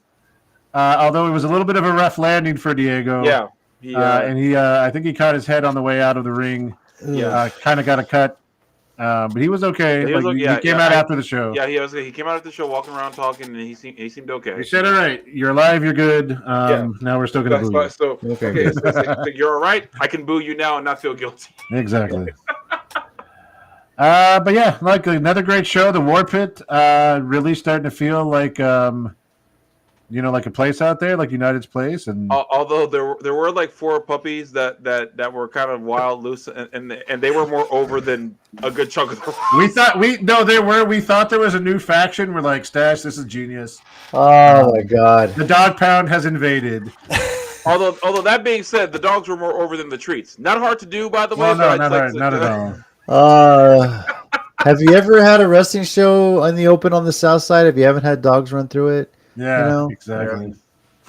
Although it was a little bit of a rough landing for Diego. Yeah. I think he caught his head on the way out of the ring. Yeah. Kind of got a cut. But he was okay. He came out after the show. Yeah, he came out after the show, walking around talking, and he seemed okay. He said, "All right, you're alive, you're good. Now we're still going to boo you." So you're all right. I can boo you now and not feel guilty. Exactly. But yeah, like another great show. The War Pit really starting to feel like like a place out there, like United's place. And although there were like 4 puppies that were kind of wild, loose, and they were more over than a good chunk of the we thought there was a new faction. We're like, Stash, this is genius. Oh my god, the dog pound has invaded. although that being said, the dogs were more over than the treats. Not hard to do, by the way. Well, not at all. Have you ever had a wrestling show on the open on the south side if you haven't had dogs run through it? Yeah, exactly.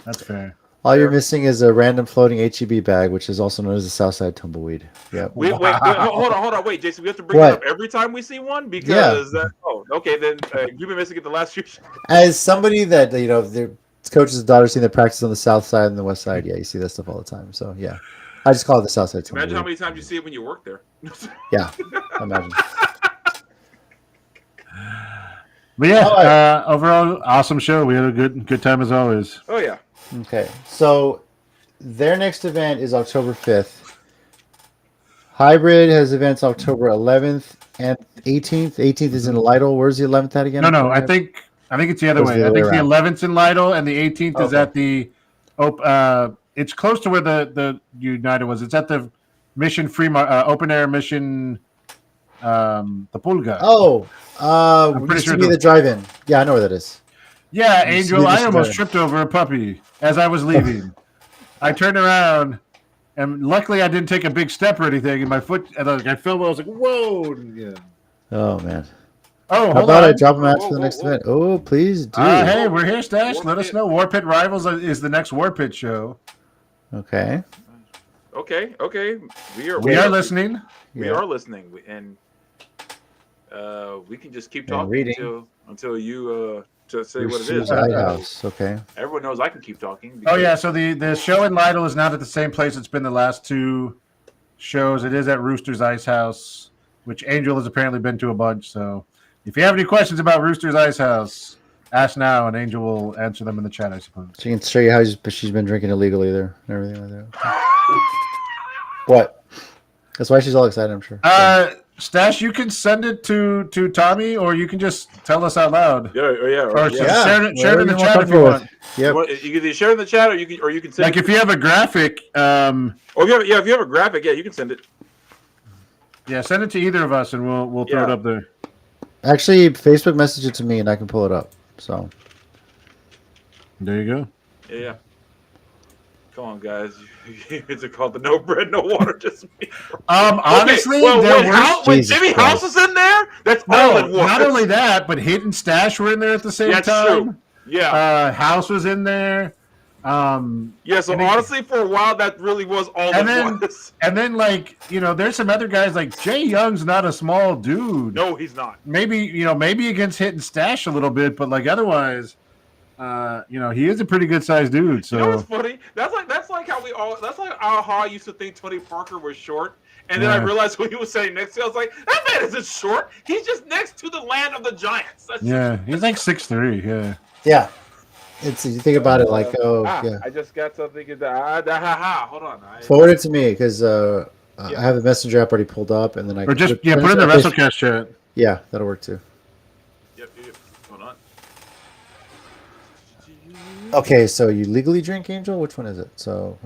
That's fair. All you're missing is a random floating HEB bag, which is also known as the Southside Tumbleweed. Yeah. Wait, hold on. Wait, Jason, we have to bring it up every time we see one because. Then you've been missing it the last few. As somebody that their coaches and daughters see the practice on the south side and the west side, you see that stuff all the time. So yeah, I just call it the Southside Tumbleweed. Imagine how many times you see it when you work there. Yeah, imagine. But yeah, overall, awesome show. We had a good time as always. Oh yeah. Okay, so their next event is October 5th. Hybrid has events October 11th and 18th. 18th is in Lytle. Where's the 11th at again? No, I think it's the other way. I think the 11th in Lytle and the 18th is at the. It's close to where the United was. It's at the Mission Open Air Mission. The Pulga. I'm pretty sure the drive-in. Yeah, I know where that is. Yeah, Angel, I almost tripped over a puppy as I was leaving. I turned around, and luckily I didn't take a big step or anything, and my foot, I fell, I was like, whoa. Yeah. Oh, man. Oh, how about I drop a match for the next event? Oh, please do. Hey, we're here, Stash. Let us know. War Pit Rivals is the next War Pit show. Okay. Okay. We are listening. We are listening, and we can just keep talking until you to say what it is. Lighthouse. Okay. Everyone knows I can keep talking. So the show in Lytle is not at the same place it's been the last 2 shows. It is at Rooster's Ice House, which Angel has apparently been to a bunch. So if you have any questions about Rooster's Ice House, ask now, and Angel will answer them in the chat, I suppose. She can show you how she's been drinking illegally there and everything like that. What? That's why she's all excited, I'm sure. Stash, you can send it to Tommy, or you can just tell us out loud. Yeah. Or share it in the chat if you want. Yep. You can either share in the chat, or you can send. Like if you have a graphic. If you have a graphic, you can send it. Yeah, send it to either of us, and we'll throw it up there. Actually, Facebook message it to me, and I can pull it up. So there you go. Yeah. Come on, guys. It's called the No Bread, No Water. Just me. Honestly, when Jimmy House was in there, that's all it was. Not only that, but Hit and Stash were in there at the same time. That's true. Yeah. House was in there. So honestly, for a while, that really was all it was. And then, there's some other guys like Jay Young's not a small dude. No, he's not. Maybe against Hit and Stash a little bit, but otherwise, he is a pretty good sized dude. So you know what's funny? That's like how I used to think Tony Parker was short. And then I realized who he was sitting next to. I was like, that man isn't short. He's just next to the land of the giants. He's like 6'3". Yeah. Yeah. It's you think about it like yeah. I just got something. Hold on. Forward it to me because I have the messenger app already pulled up, and then I put it in the WrestleCast chat. Yeah, that'll work too. Yep. Hold on. Okay, so you legally drink, Angel? Which one is it? So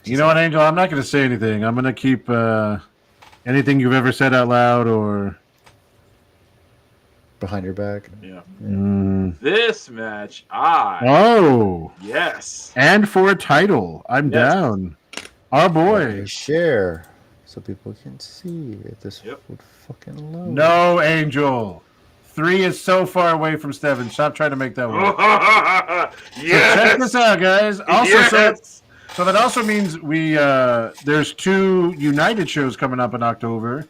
you know what, Angel? I'm not going to say anything. I'm going to keep anything you've ever said out loud or behind your back. Yeah. This match, yes. And for a title, I'm down. Our boy. Share so people can see if this would fucking load. No, Angel. 3 is so far away from Steven. Stop trying to make that work. Yes. So check this out, guys. Also, so that also means we there's 2 United shows coming up in October.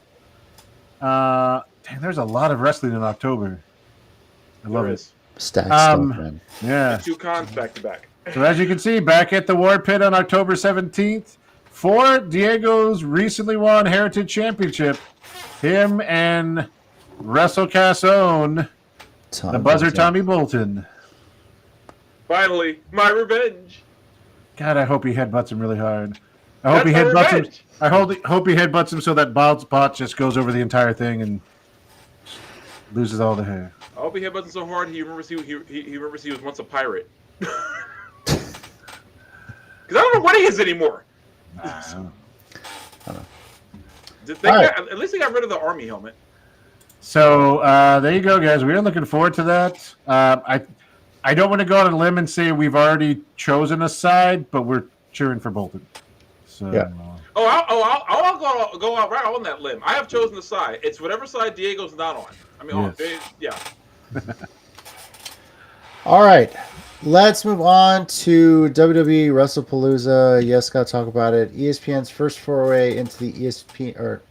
There's a lot of wrestling in October. I love it. Stacked stuff, man. Yeah. 2 cons back to back. So as you can see, back at the War Pit on October 17th, for Diego's recently won Heritage Championship, him and WrestleCast own the buzzer Tommy Bolton. Finally, my revenge. God, I hope he headbutts him really hard. I hope he headbutts him. I hope he headbutts him so that bot just goes over the entire thing and loses all the hair. I hope he headbutts him so hard he remembers he was once a pirate. Because I don't know what he is anymore. I don't know. At least they got rid of the army helmet. So there you go, guys. We are looking forward to that. I don't want to go on a limb and say we've already chosen a side, but we're cheering for Bolton. So. Yeah. I'll go out right on that limb. I have chosen the side. It's whatever side Diego's not on. I mean, yes. All right. Let's move on to WWE Wrestlepalooza. Yes, got to talk about it. ESPN's first foray into the ESPN, or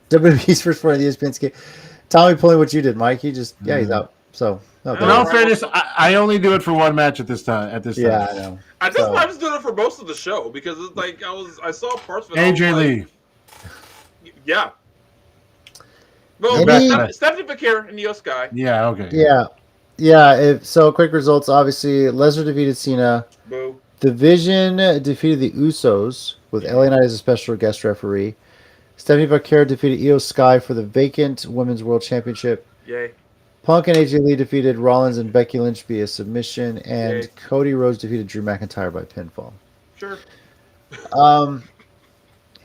WWE's first foray into the ESPN scheme. Tommy pulling what you did, Mike. He's out. So, in all fairness, I only do it for one match at this time. Yeah, I know. I'm just doing it for most of the show because it's like I saw parts of it. AJ Lee. Yeah. Well, Stephanie Bakir and Io Sky. Yeah. Okay. Yeah. So quick results. Obviously, Lesnar defeated Cena. Boo. Division defeated the Usos with LA Knight as a special guest referee. Stephanie Bakir defeated Io Sky for the vacant Women's World Championship. Yay. Punk and AJ Lee defeated Rollins and Becky Lynch via submission, and Cody Rhodes defeated Drew McIntyre by pinfall. Sure.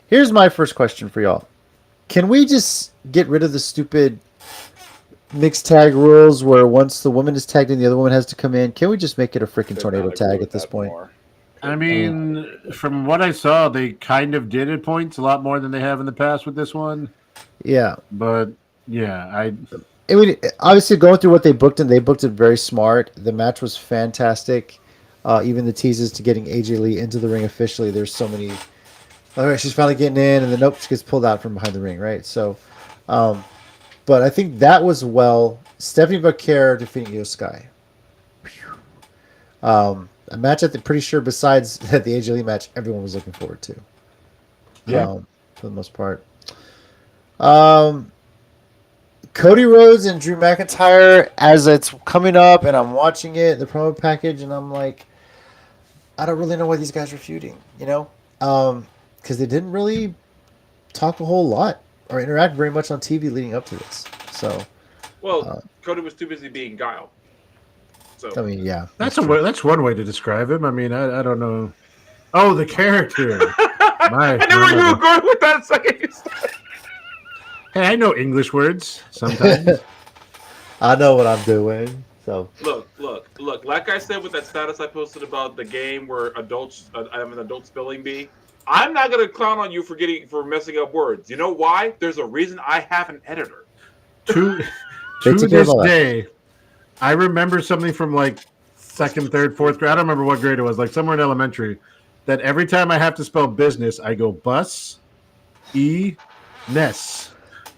Here's my first question for y'all. Can we just get rid of the stupid mixed tag rules where once the woman is tagged in, the other woman has to come in? Can we just make it a freaking tornado tag at this point? I mean, from what I saw, they kind of did at points a lot more than they have in the past with this one. Yeah. But, yeah, I mean, obviously, going through what they booked, and they booked it very smart. The match was fantastic. Even the teases to getting AJ Lee into the ring officially. There's so many. All right, she's finally getting in, and then nope, she gets pulled out from behind the ring, right? So, but I think that was Stephanie Bakir defeating Io Sky. A match I'm pretty sure, besides the AJ Lee match, everyone was looking forward to. Yeah, for the most part. Cody Rhodes and Drew McIntyre, as it's coming up, and I'm watching it, the promo package, and I'm like, I don't really know why these guys are feuding, because they didn't really talk a whole lot or interact very much on TV leading up to this. So, Cody was too busy being Guile. So I mean, yeah, that's one way to describe him. I mean, I don't know. Oh, the character. I knew where you were going with that a second. Hey, I know English words sometimes. I know what I'm doing. So Look. Like I said with that status I posted about the game where adults, I have an adult spelling bee. I'm not gonna clown on you for messing up words. You know why? There's a reason I have an editor. To They to took care of this all that. day, I remember something from like second, third, fourth grade. I don't remember what grade it was, like somewhere in elementary, that every time I have to spell business, I go bus, ness.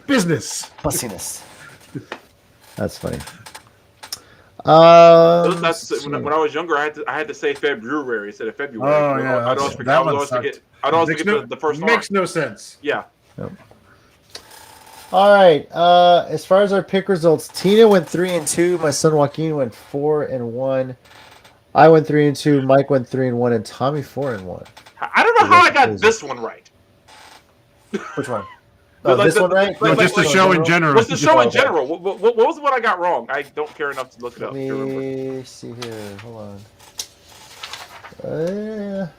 Business. Pussiness. That's funny. That's when I was younger. I had to say February instead of February. Oh yeah, I'd always forget the first R. Makes no sense. Yeah. Yep. All right. As far as our pick results, Tina went 3-2. My son Joaquin went 4-1. I went 3-2. Mike went 3-1, and Tommy 4-1. I don't know how I got this one right. Which one? This one right? Just the show in general. What's the show in general? What was the one I got wrong? I don't care enough to look it up. Let me see here. Hold on.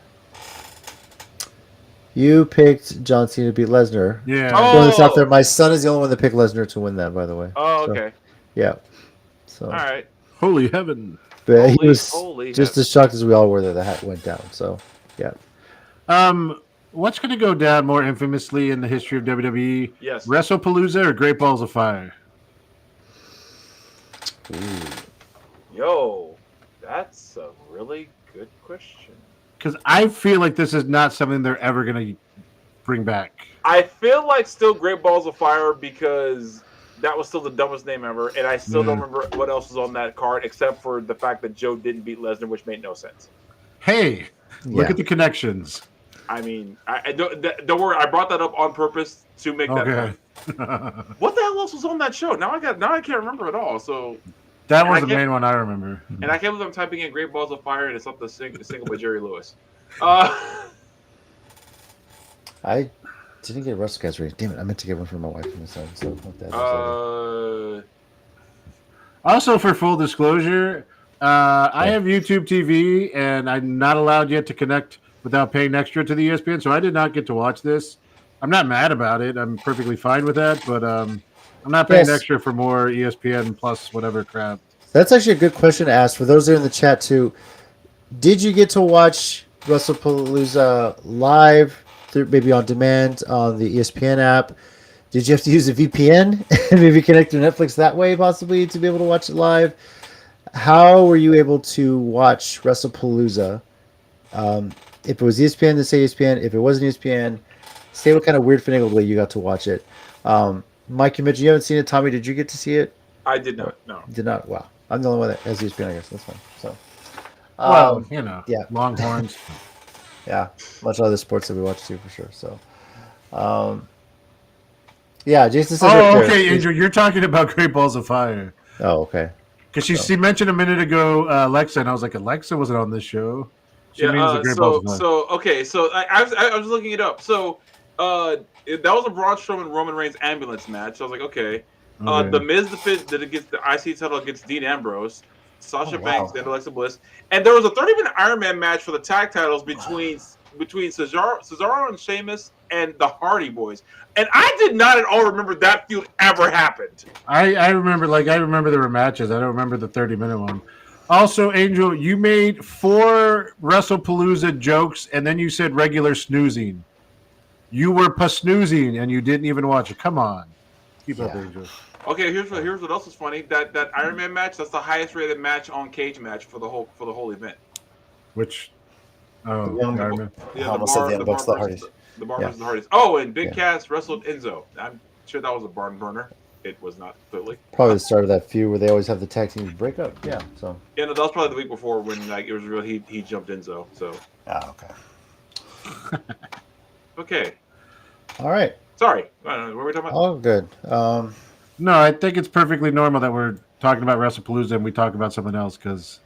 You picked John Cena to beat Lesnar. Yeah. Throwing this out there. My son is the only one that picked Lesnar to win that, by the way. Oh, So, okay. yeah. So. All right. Holy heaven. But he was holy just as shocked as we all were that the hat went down. So, yeah. What's going to go down more infamously in the history of WWE? Yes. WrestlePalooza or Great Balls of Fire? Yo, that's a really good question. Because I feel like this is not something they're ever going to bring back. I feel like still Great Balls of Fire because that was still the dumbest name ever, and I still don't remember what else was on that card except for the fact that Joe didn't beat Lesnar, which made no sense. Hey, look at the connections. I mean, I don't worry. I brought that up on purpose to make that point. What the hell else was on that show? Now I can't remember it all. So that was the main one I remember. And I can't believe I'm typing in Great Balls of Fire and it's up the single by Jerry Lewis. I didn't get a WrestleCast rating. Damn it! I meant to get one for my wife and my son. So what that Also, for full disclosure, I have YouTube TV, and I'm not allowed yet to connect without paying extra to the ESPN, so I did not get to watch this. I'm not mad about it. I'm perfectly fine with that, but I'm not paying extra for more ESPN plus whatever crap. That's actually a good question to ask for those that are in the chat too. Did you get to watch WrestlePalooza live, maybe on demand on the ESPN app? Did you have to use a VPN and maybe connect to Netflix that way, possibly, to be able to watch it live? How were you able to watch WrestlePalooza? If it was ESPN, then say ESPN. If it wasn't ESPN, say what kind of weird finagled way you got to watch it. Mike, you mentioned you haven't seen it. Tommy, did you get to see it? I did not. No. Did not. Wow. I'm the only one that has ESPN, I guess. That's fine. So, well, yeah, Longhorns. Yeah, much other sports that we watch too, for sure. So, yeah, Jason says. Oh, okay, Andrew, you're talking about Great Balls of Fire. Oh, okay. Because she mentioned a minute ago Alexa, and I was like, Alexa wasn't on this show. She means the Great Balls of Fire. So I was looking it up. So that was a Braun Strowman Roman Reigns ambulance match. I was like, okay. The Miz defended against the IC title against Dean Ambrose, Sasha Banks, and Alexa Bliss, and there was a 30-minute Iron Man match for the tag titles between Cesaro and Sheamus and the Hardy Boys. And I did not at all remember that feud ever happened. I remember there were matches. I don't remember the 30-minute one. Also, Angel, you made 4 WrestlePalooza jokes, and then you said regular snoozing. You were snoozing, and you didn't even watch it. Come on. Keep up, Angel. Okay, here's what else is funny. That Iron Man match, that's the highest rated match on Cage Match for the whole event. Which Iron Man. Yeah, almost said the Young Bucks, the Hardys. The Bar versus the Hardys. Oh, and Big Cass wrestled Enzo. I'm sure that was a barn burner. It was not clearly. Probably the start of that feud where they always have the tag teams break up. Yeah. So. Yeah, no, that was probably the week before when it was real. He jumped Enzo. So. Ah, okay. Okay. All right. Sorry. What were we talking about? Oh, good. No, I think it's perfectly normal that we're talking about WrestlePalooza and we talk about something else because,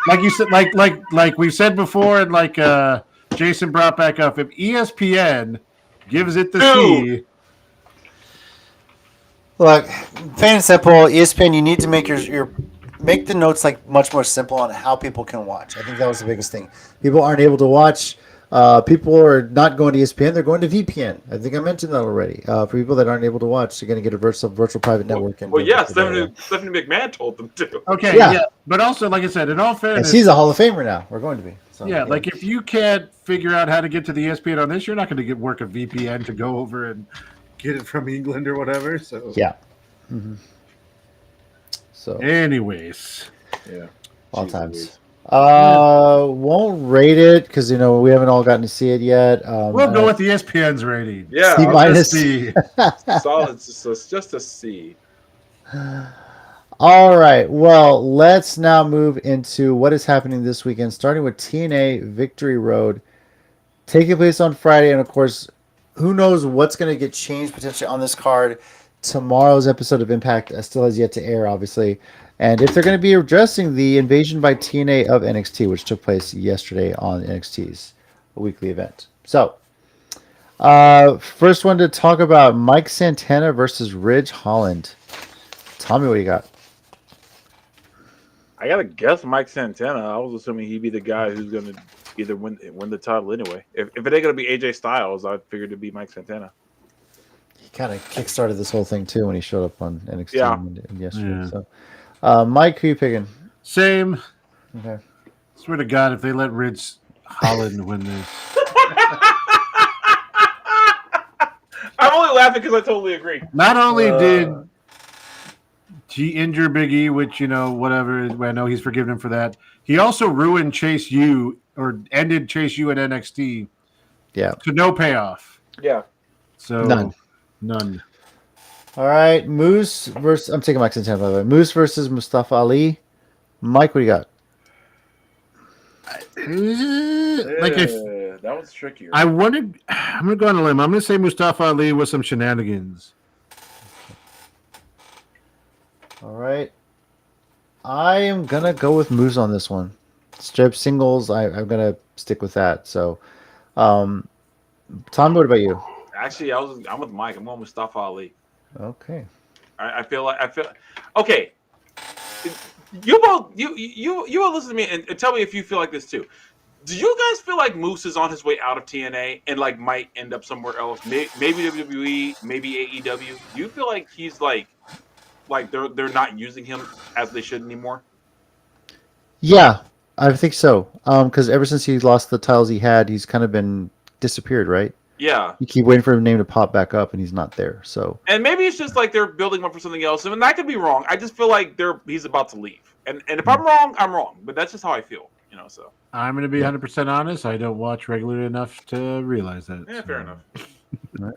like you said, like we said before, and like Jason brought back up, if ESPN gives it the C. Look, plain and simple, ESPN, you need to make your make the notes like much more simple on how people can watch. I think that was the biggest thing. People aren't able to watch People are not going to ESPN; they're going to VPN. I think I mentioned that already. For people that aren't able to watch, they're going to get a virtual private network. Well, yeah, Stephanie McMahon told them to. Okay, Yeah. yeah. But also, like I said, in all And fairness, she's a Hall of Famer now. We're going to be. So, yeah, like if you can't figure out how to get to the ESPN on this, you're not going to get work a VPN to go over and get it from England or whatever. So yeah. Mm-hmm. So, anyways, Yeah. all Jeez times. Louise. Won't rate it because we haven't all gotten to see it yet. we'll go with the ESPN's rating. Yeah, C minus. C. solid. It's just a C. All right. Well, let's now move into what is happening this weekend, starting with TNA Victory Road, taking place on Friday, and of course, who knows what's going to get changed potentially on this card. Tomorrow's episode of Impact still has yet to air, obviously. And if they're going to be addressing the invasion by TNA of NXT, which took place yesterday on NXT's weekly event. So, first one to talk about Mike Santana versus Ridge Holland. Tommy, what do you got? I gotta guess Mike Santana. I was assuming he'd be the guy who's gonna either win the title anyway. If it ain't gonna be AJ Styles, I figured it'd be Mike Santana. He kind of kickstarted this whole thing too when he showed up on NXT yesterday. Yeah. So, Mike, who you picking? Same. Okay. Swear to God, if they let Ridge Holland win this. I'm only laughing because I totally agree. Not only did he injure Big E, which, whatever, I know he's forgiven him for that. He also ruined Chase U or ended Chase U at NXT. Yeah. To no payoff. Yeah. So none. All right, Moose versus. I'm taking Mike Santana by the way. Moose versus Mustafa Ali. Mike, what do you got? That was trickier. I'm going to go on a limb. I'm going to say Mustafa Ali with some shenanigans. All right. I am going to go with Moose on this one. Strip singles, I'm going to stick with that. So, Tom, what about you? Actually, I'm with Mike. I'm going with Mustafa Ali. Okay. I feel okay. You both you will listen to me and tell me if you feel like this too. Do you guys feel like Moose is on his way out of TNA and might end up somewhere else? Maybe WWE, maybe AEW. Do you feel like he's like they're not using him as they should anymore? Yeah, I think so. Because ever since he lost the titles he had, he's kind of been disappeared, right? Yeah. You keep waiting for his name to pop back up, and he's not there. So. And maybe it's just like they're building him up for something else. I mean, that could be wrong. I just feel like he's about to leave. And if I'm wrong, I'm wrong. But that's just how I feel. So. I'm going to be 100% honest. I don't watch regularly enough to realize that. Yeah, fair enough. All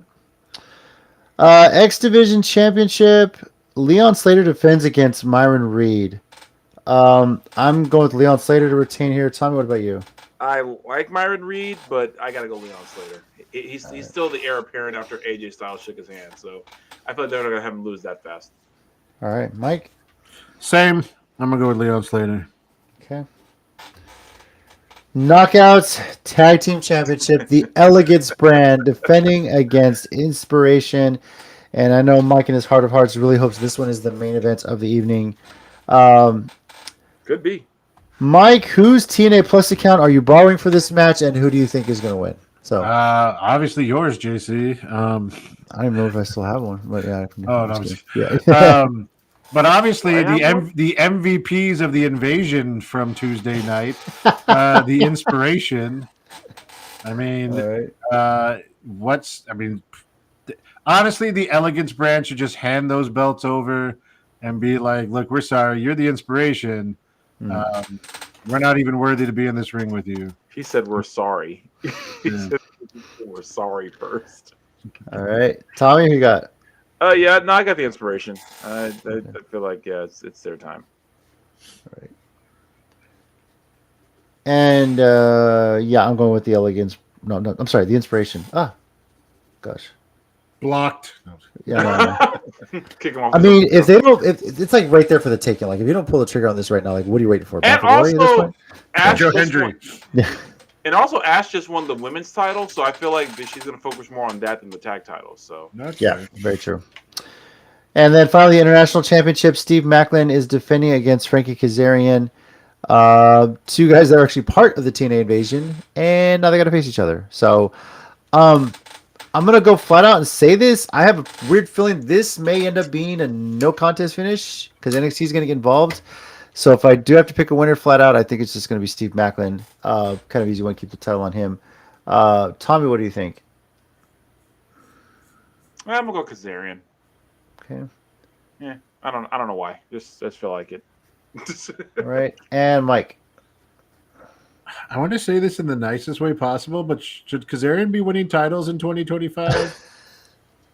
right. X Division Championship. Leon Slater defends against Myron Reed. I'm going with Leon Slater to retain here. Tommy, what about you? I like Myron Reed, but I got to go Leon Slater. He's still the heir apparent after AJ Styles shook his hand. So I feel like they're not going to have him lose that fast. All right. Mike? Same. I'm going to go with Leon Slater. Okay. Knockouts Tag Team Championship. The Elegance brand defending against Inspiration. And I know Mike in his heart of hearts really hopes this one is the main event of the evening. Could be. Mike, whose TNA Plus account are you borrowing for this match, and who do you think is going to win? So, obviously yours, JC. I don't even know if I still have one, but yeah. Yeah. But obviously the MVPs of the invasion from Tuesday night, the Inspiration. I mean, honestly, the Elegance brand should just hand those belts over and be like, look, we're sorry. You're the Inspiration. We're not even worthy to be in this ring with you. He said we're sorry. He said we're sorry first. All right. Tommy, who you got? I got the Inspiration. I feel like, it's their time. All right. And, I'm going with the Elegance. No, I'm sorry, the Inspiration. Gosh. Blocked. Yeah. Kick him off. I mean, if they don't, it's like right there for the taking. Like, if you don't pull the trigger on this right now, like, what are you waiting for? And also, Joe Hendry. Yeah. And also, Ash just won the women's title, so I feel like she's going to focus more on that than the tag titles. So very true. And then finally, the International Championship. Steve Macklin is defending against Frankie Kazarian. Two guys that are actually part of the TNA invasion, and now they got to face each other. So, I'm gonna go flat out and say this. I have a weird feeling this may end up being a no contest finish because NXT is gonna get involved. So if I do have to pick a winner flat out, I think it's just gonna be Steve Macklin. Kind of easy one, keep the title on him. Tommy, what do you think? I'm gonna go Kazarian. Okay. Yeah, I don't know why. Just feel like it. All right, and Mike. I want to say this in the nicest way possible, but should Kazarian be winning titles in 2025?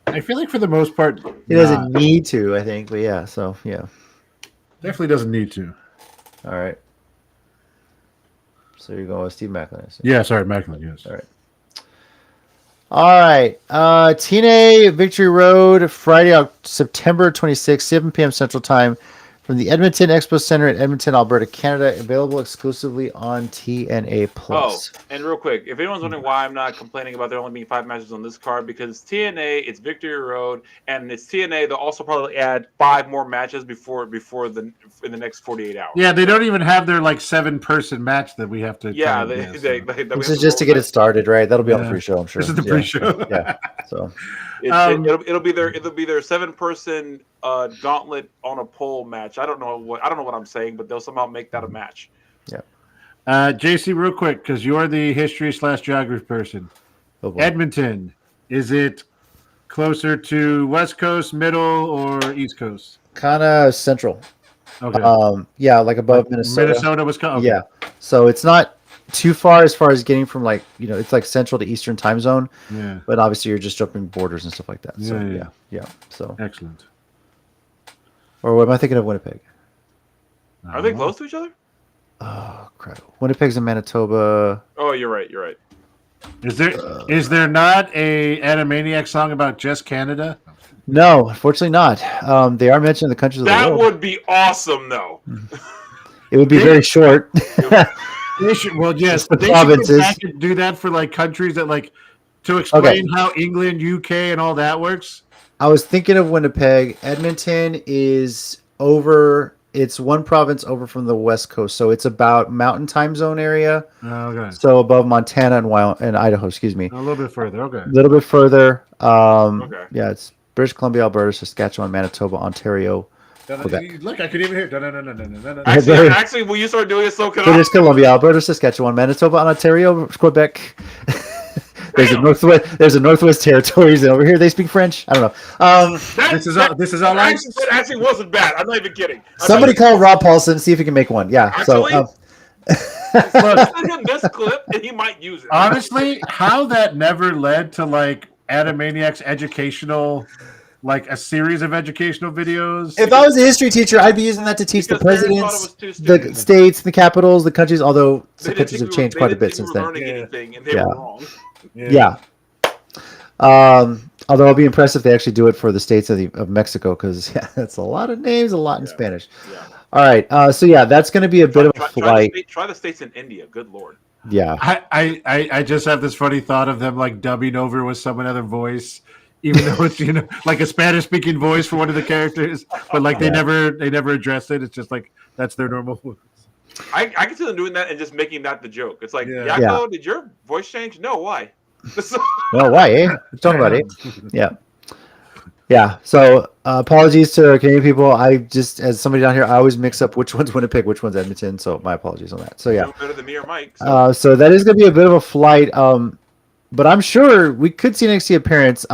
I feel like for the most part, He doesn't need to, I think, but yeah. So yeah, definitely doesn't need to. all right. So you're going with Steve Macklin. Yeah, sorry, Macklin. Yes. All right. All right. TNA Victory Road, Friday, September 26th, 7 p.m. Central Time, from the Edmonton Expo Center in Edmonton, Alberta, Canada. Available exclusively on TNA Plus. Oh, and real quick, if anyone's wondering why I'm not complaining about there only being 5 matches on this card, because TNA, it's Victory Road, and it's TNA. They'll also probably add 5 more matches before in the next 48 hours. Yeah, they don't even have their 7-person match that we have to. Yeah, this is just to get it started, right? That'll be on the pre-show, I'm sure. This is the pre-show. Yeah. So it'll be their 7-person gauntlet on a pole match. I don't know what I'm saying, but they'll somehow make that a match. Yeah. JC, real quick, because you're the history/geography person. Oh, Edmonton, is it closer to West Coast, Middle, or East Coast? kind of central. Okay. Yeah, like above Minnesota. Minnesota, Wisconsin. Okay. Yeah. So it's not too far as getting from it's like central to eastern time zone. Yeah. But obviously you're just jumping borders and stuff like that. So Yeah. yeah. So Excellent. or what am I thinking of Winnipeg? Are they close to each other? Oh crap. Winnipeg's in Manitoba. Oh, you're right. Is there not a Animaniac song about just Canada? No, unfortunately not. They are mentioned in the countries of the That world. would be awesome, though. It would be very short. They should, well, yes, The they provinces. should go back and do that for countries that to explain how England, UK, and all that works. I was thinking of Winnipeg. Edmonton is over. It's one province over from the West Coast, so it's about Mountain Time Zone area. Okay. So above Montana and Idaho, excuse me. A little bit further. Okay. A little bit further. Okay. Yeah, it's British Columbia, Alberta, Saskatchewan, Manitoba, Ontario. Look, I could even hear. No. Actually, will you start doing it so? British Columbia, Alberta, Saskatchewan, Manitoba, Ontario, Quebec. There's a Northwest Territories, and over here they speak French. I don't know. This is all right. Actually wasn't bad. I'm not even kidding. Somebody call Rob Paulson, see if he can make one. Yeah. Actually, so send him this clip, and he might use it. Honestly, how that never led to Animaniacs educational, a series of educational videos. if I was a history teacher, I'd be using that to teach the presidents, the states, the capitals, the countries. Although the countries have changed quite a bit since then. Learning anything, and they were wrong. Yeah. Although I'll be impressed if they actually do it for the states of Mexico, because that's a lot of names, a lot in Spanish. Yeah. All right. So yeah, that's going to be a bit of a flight. Try the states in India. Good lord. Yeah. I just have this funny thought of them dubbing over with some other voice, even though it's a Spanish speaking voice for one of the characters, but they never address it. It's just that's their normal voice. I can see them doing that and just making that the joke. It's like, Yeah. Yakko, did your voice change? No, why? Well, why? We're talking about it. Yeah. Yeah. So apologies to Canadian people. I just, as somebody down here, I always mix up which one's Winnipeg, which one's Edmonton. So my apologies on that. So yeah. Better than me or Mike. So that is going to be a bit of a flight. But I'm sure we could see an NXT appearance.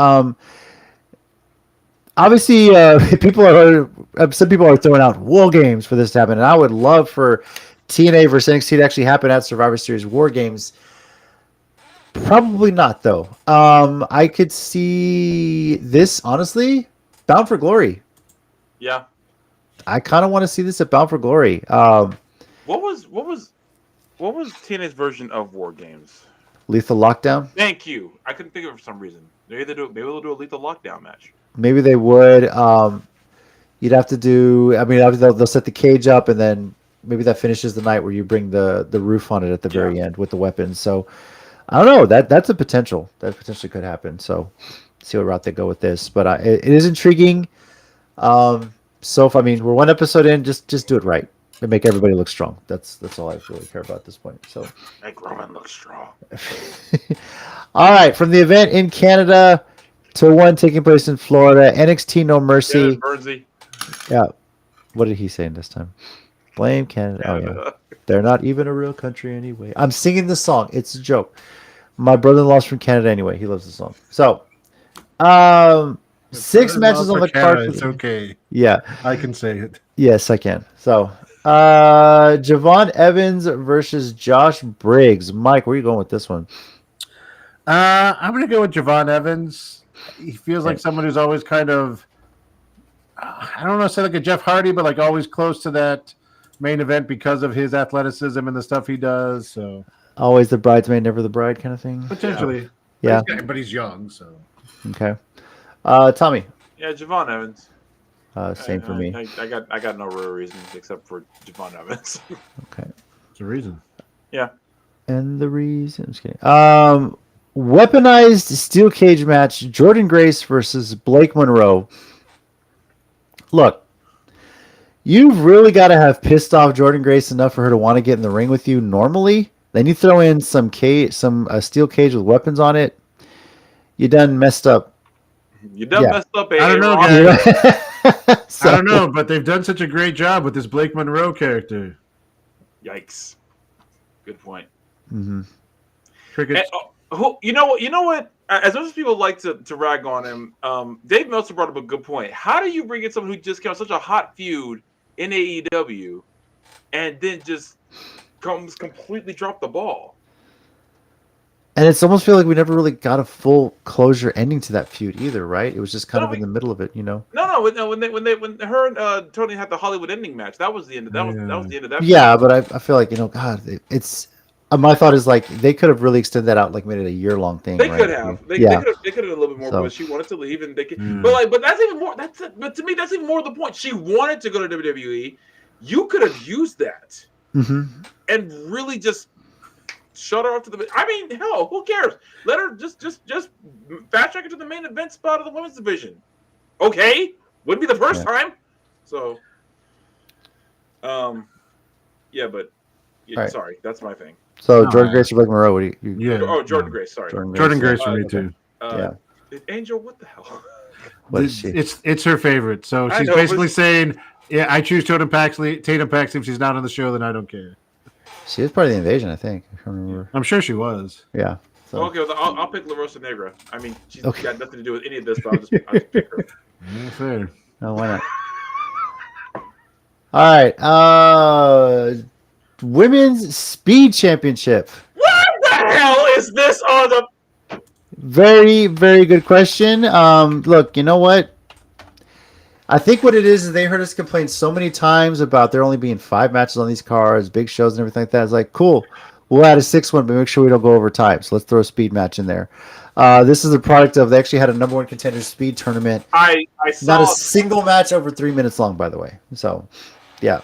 Obviously, some people are throwing out War Games for this to happen, and I would love for TNA versus NXT to actually happen at Survivor Series War Games. Probably not, though. I could see this, honestly, Bound for Glory. Yeah. I kind of want to see this at Bound for Glory. What was TNA's version of War Games? Lethal Lockdown? Thank you. I couldn't think of it for some reason. Maybe they'll do a Lethal Lockdown match. Maybe they would. You'd have to do. I mean, they'll set the cage up, and then maybe that finishes the night where you bring the roof on it at the very end with the weapons. So I don't know. That's a potential. That potentially could happen. So see what route they go with this. But it is intriguing. So if we're one episode in, just do it right. and make everybody look strong. That's all I really care about at this point. So, Make Roman look strong. all right, from the event in Canada to one taking place in Florida, NXT No Mercy. Bernsey. Yeah, what did he say this time? Blame Canada. Oh yeah, they're not even a real country anyway. I'm singing the song. It's a joke. My brother-in-law's from Canada anyway. He loves the song. So, 6 matches on the card. It's okay. Yeah, I can say it. yes, I can. So, Javon Evans versus Josh Briggs. Mike, where are you going with this one? I'm going to go with Javon Evans. He feels like someone who's always kind of, I don't know, say like a Jeff Hardy, but like always close to that main event because of his athleticism and the stuff he does. So always the bridesmaid, never the bride kind of thing. Potentially. Yeah. But he's young, so. Okay. Tommy. Yeah, Javon Evans. Same for me. I got no real reasons except for Javon Evans. Okay. It's a reason. Yeah. And the reason. I'm just kidding. Weaponized steel cage match: Jordan Grace versus Blake Monroe. Look, you've really got to have pissed off Jordan Grace enough for her to want to get in the ring with you. Normally, then you throw in some steel cage with weapons on it. You done messed up. You done messed up. I don't know, guys. So, I don't know, but they've done such a great job with this Blake Monroe character. Yikes. Good point. Mm-hmm. Crickets. You know what? As much as people like to rag on him, Dave Meltzer brought up a good point. How do you bring in someone who just came on such a hot feud in AEW and then just completely drop the ball? And it's almost feel like we never really got a full closure ending to that feud either, right? It was just kind of in the middle of it, you know. No. When her and Tony had the Hollywood ending match, that was the end of that. Was the end of that. Yeah, but I feel like God, it's. My thought is like they could have really extended that out, like made it a year-long thing. They right? could have. They could have done a little bit more, but she wanted to leave, and they could. But that's even more. But to me, that's even more the point. She wanted to go to WWE. You could have used that and really just shut her off to the. I mean, hell, who cares? Let her just fast track her to the main event spot of the women's division. Okay, wouldn't be the first time. So, yeah, but sorry, that's my thing. So Jordan Grace or Blake Monroe? What do you? Oh, Jordan Grace. Sorry, Jordan Grace for me too. Angel, what the hell? What is she? It's her favorite. So she's basically saying, "Yeah, I choose Tatum Paxley. If she's not on the show, then I don't care." She was part of the invasion, I think. I can't remember. I'm sure she was. Yeah. So. Okay, well, I'll pick La Rosa Negra. I mean, she's got nothing to do with any of this, but I'll just pick her. Yeah, fair. No, why not? All right. Women's Speed Championship. What the hell is this on the? Very, very good question. Look, you know what? I think what it is they heard us complain so many times about there only being 5 matches on these cards, big shows and everything like that. It's like, cool, we'll add a 6th one, but make sure we don't go over time. So let's throw a speed match in there. This is a product of they actually had a number 1 contender speed tournament. I saw not a single match over 3 minutes long, by the way. So, yeah.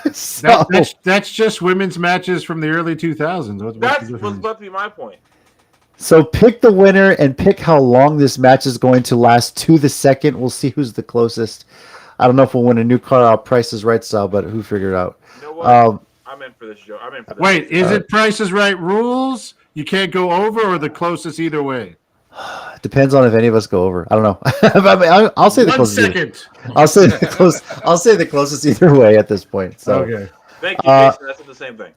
That's just women's matches from the early 2000s. That was about to be my point. So pick the winner and pick how long this match is going to last to the second. We'll see who's the closest. I don't know if we'll win a new car out Price is Right style, but who figured out? You know what? I'm in for this, Joe. I'm in for this. Wait, is it Price is Right rules? You can't go over, or the closest either way? Depends on if any of us go over. I don't know. I'll say the closest. I'll say the close. I'll say the closest either way at this point. So okay. Thank you, Jason. That's the same thing.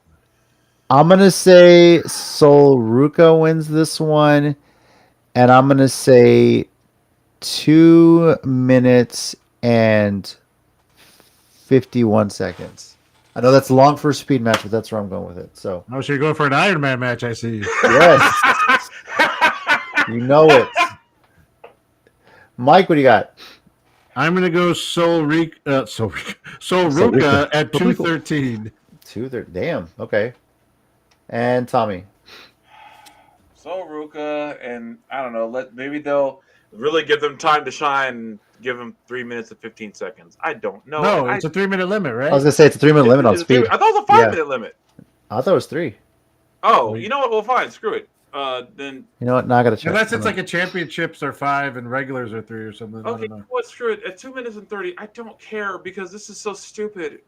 I'm gonna say Sol Ruka wins this one, and I'm gonna say 2 minutes and 51 seconds. I know that's long for a speed match, but that's where I'm going with it. So, oh, so you're going for an Iron Man match? I see. Yes, you know it. Mike, what do you got? I'm gonna go Sol Ruka at 2:13. 2:13. Damn. Okay. And Tommy. Sol Ruka, and I don't know. Maybe they'll really give them time to shine. And give them 3 minutes and 15 seconds. I don't know. No, it's a 3-minute limit, right? I was gonna say it's a 3-minute limit on speed. I thought it was a 5-minute limit. I thought it was 3. Oh, you know what? Well, fine. Screw it. Then you know what? Now I gotta check. Unless it's like a championships are 5 and regulars are 3 or something. Okay, well, screw it. At 2 minutes and 30, I don't care because this is so stupid.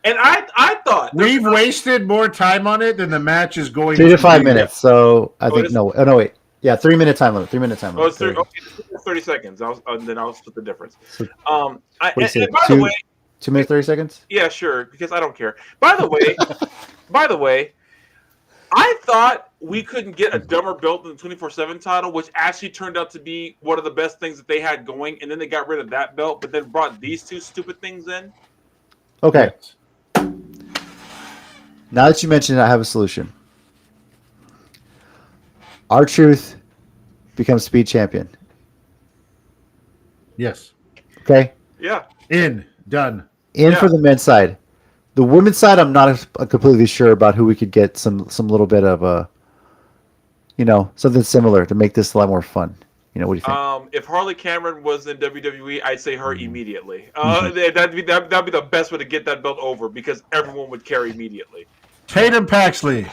And I thought we've wasted more time on it than the match is going 3 to 5 be. minutes. So I think no. Oh no, wait. Yeah, 3 minute time limit. 3 minute time limit. It's 30 seconds. then I'll split the difference. So, And by two, the way, 2 minutes 30 seconds. yeah, sure, because I don't care. By the way, I thought we couldn't get a dumber belt than the 24/7 title, which actually turned out to be one of the best things that they had going. And then they got rid of that belt, but then brought these two stupid things in. Okay. Now that you mentioned it, I have a solution. R-Truth becomes Speed Champion. Yes. Okay. Yeah. Done. For the men's side. The women's side, I'm not completely sure about who we could get some little bit of something similar to make this a lot more fun. What do you think? If Harley Cameron was in WWE, I'd say her immediately. That'd be the best way to get that belt over because everyone would care immediately. Tatum Paxley.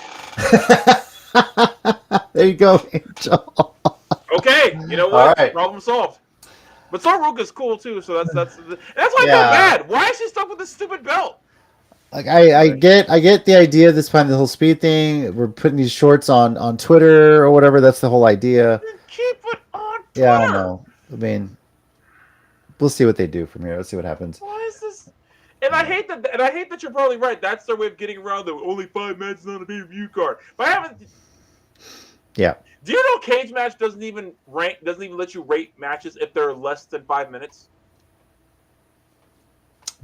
There you go, Angel. Okay, you know what? All right. Problem solved. But Saruka's cool too, so that's why I feel bad. Why is she stuck with this stupid belt? Like I get the idea this time, the whole speed thing. We're putting these shorts on Twitter or whatever. That's the whole idea. Keep it on Twitter. Yeah, I know. I mean, we'll see what they do from here. Let's see what happens. Why is this? And I hate that you're probably right. That's their way of getting around the only 5 matches on a pay-per-view card. But I haven't. Yeah. Do you know Cage Match doesn't even let you rate matches if they're less than 5 minutes?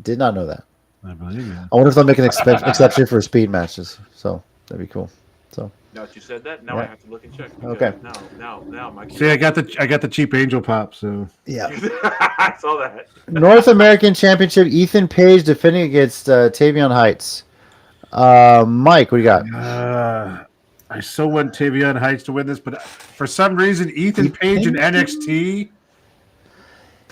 Did not know that. I believe you. I wonder if they'll make an exception for speed matches. So that'd be cool. So now that you said that, now I have to look and check. Okay. Now, Mike. See, I got the cheap Angel pop. So yeah, I saw that. North American Championship. Ethan Page defending against Tavion Heights. Mike, what do you got? I so want Tavion Heights to win this, but for some reason, Ethan Page and NXT.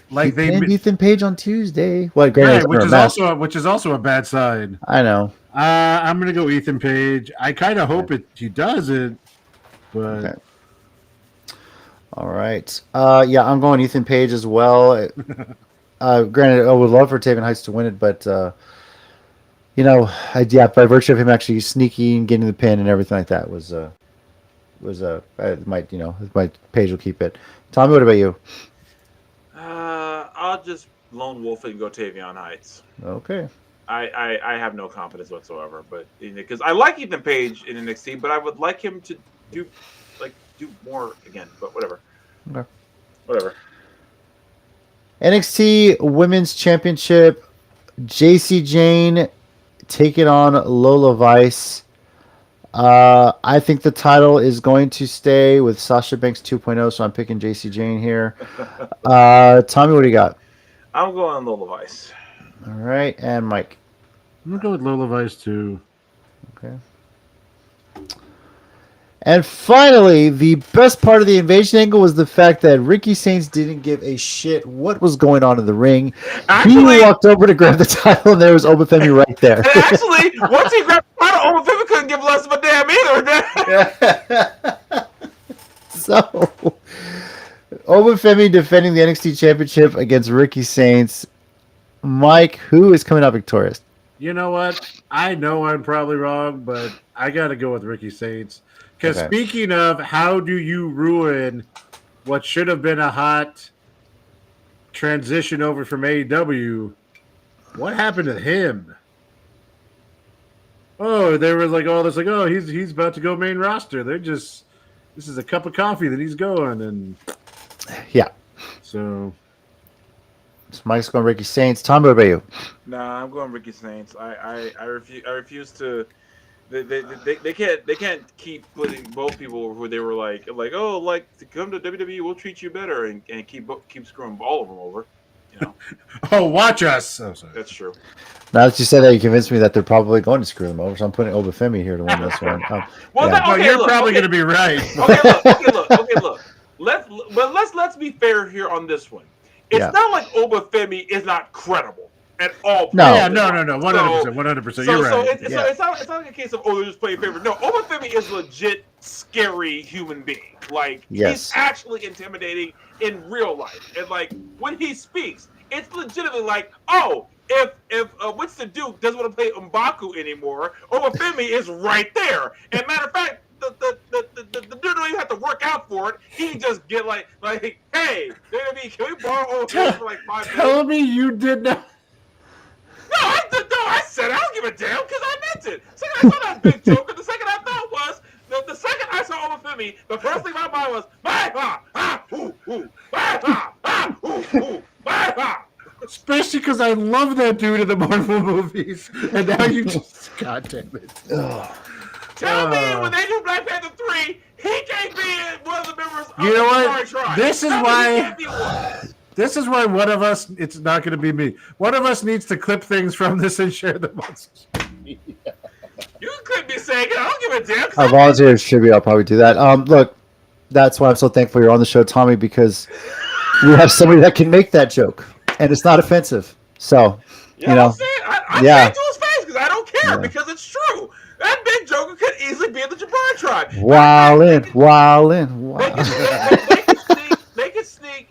Like they pinned Ethan Page on Tuesday. What? Which is also a bad sign. I know. I'm gonna go Ethan Page. I kind of hope he doesn't, but. Okay. All right. Yeah, I'm going Ethan Page as well. Granted, I would love for Tavion Heights to win it, but by virtue of him actually sneaking, getting the pin, and everything like that was my Page will keep it. Tommy, what about you? I'll just lone wolf it and go Tavion Heights. Okay. I have no confidence whatsoever, but because I like Ethan Page in NXT, but I would like him to do more again. But whatever. Okay. Whatever. NXT Women's Championship. JC Jane taking on Lola Vice. I think the title is going to stay with Sasha Banks 2.0, so I'm picking JC Jane here. Tommy, what do you got? I'm going Lola Vice. All right, and Mike. I'm going to go with Lola Vice too. Okay. And finally, the best part of the invasion angle was the fact that Ricky Saints didn't give a shit what was going on in the ring. He walked over to grab the title, and there was Obafemi right there. And actually, once he grabbed the title, Obafemi couldn't give less of a damn either. So, Obafemi defending the NXT Championship against Ricky Saints. Mike, who is coming out victorious? You know what? I know I'm probably wrong, but I got to go with Ricky Saints. Because speaking of how do you ruin what should have been a hot transition over from AEW, what happened to him? Oh, they were like, he's about to go main roster. This is a cup of coffee that he's going. And yeah. So Mike's going Ricky Saints. Tom, what about you? Nah, I'm going Ricky Saints. I refuse to. They can't keep putting both people who they were like to come to WWE, we'll treat you better and keep screwing all of them over. Oh, watch us. Oh, sorry. That's true. Now that you said that, you convinced me that they're probably going to screw them over. So I'm putting Obafemi here to win this one. You're probably going to be right. Okay, look. Let's be fair here on this one. It's not like Obafemi is not credible. At all. No. Yeah, no. 100%. You're right. It's not like a case of they're just playing favorites. No, Obafemi is legit scary human being. He's actually intimidating in real life, and when he speaks, it's legitimately if Winston Duke doesn't want to play M'Baku anymore, Obafemi is right there. And matter of fact, the dude don't even have to work out for it. He can just get like, hey, can we borrow Obafemi for like 5 minutes? Tell me you did not. I said I don't give a damn because I meant it. Second I saw that big joke, and the second I thought was the second I saw Obafemi, the first thing in my mind was Especially because I love that dude in the Marvel movies, and now you just God damn it. Tell me when they do Black Panther 3, he can't be one of the members of You know the what? Jabari tribe. This is Tell me why- he can't be one. This is why one of us, it's not going to be me. One of us needs to clip things from this and share them on social media. You can clip me saying it. I don't give a damn. 'Cause Our volunteers tribute, I'll probably do that. Look, that's why I'm so thankful you're on the show, Tommy, because we have somebody that can make that joke, and it's not offensive. So, you know, I yeah. say it to his face because I don't care because it's true. That big joker could easily be in the Jabari tribe. They could sneak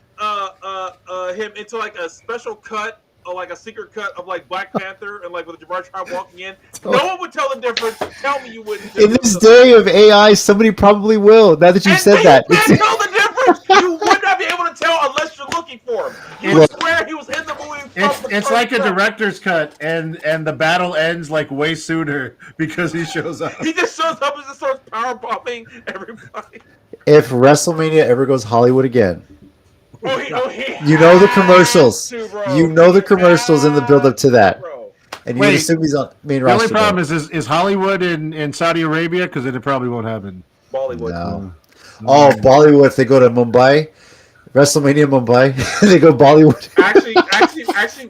him into like a special cut or like a secret cut of like Black Panther and like with the Jabari tribe walking in. No one would tell the difference. Tell me you wouldn't. In this day of AI, somebody probably will. Now that you've said that, You can't tell the difference. You would not be able to tell unless you're looking for him. You would swear he was in the movie. It's like a director's cut, and the battle ends like way sooner because he shows up. He just shows up and just starts power bombing everybody. if WrestleMania ever goes Hollywood again, He you know the commercials. to, bro. You know the commercials in the build-up to that, Bro. and you Wait, would assume he's on main The roster. only problem is Hollywood in Saudi Arabia, because then it probably won't happen. Bollywood. No. Oh, Bollywood! If they go to Mumbai, WrestleMania Mumbai, they go Bollywood. Actually,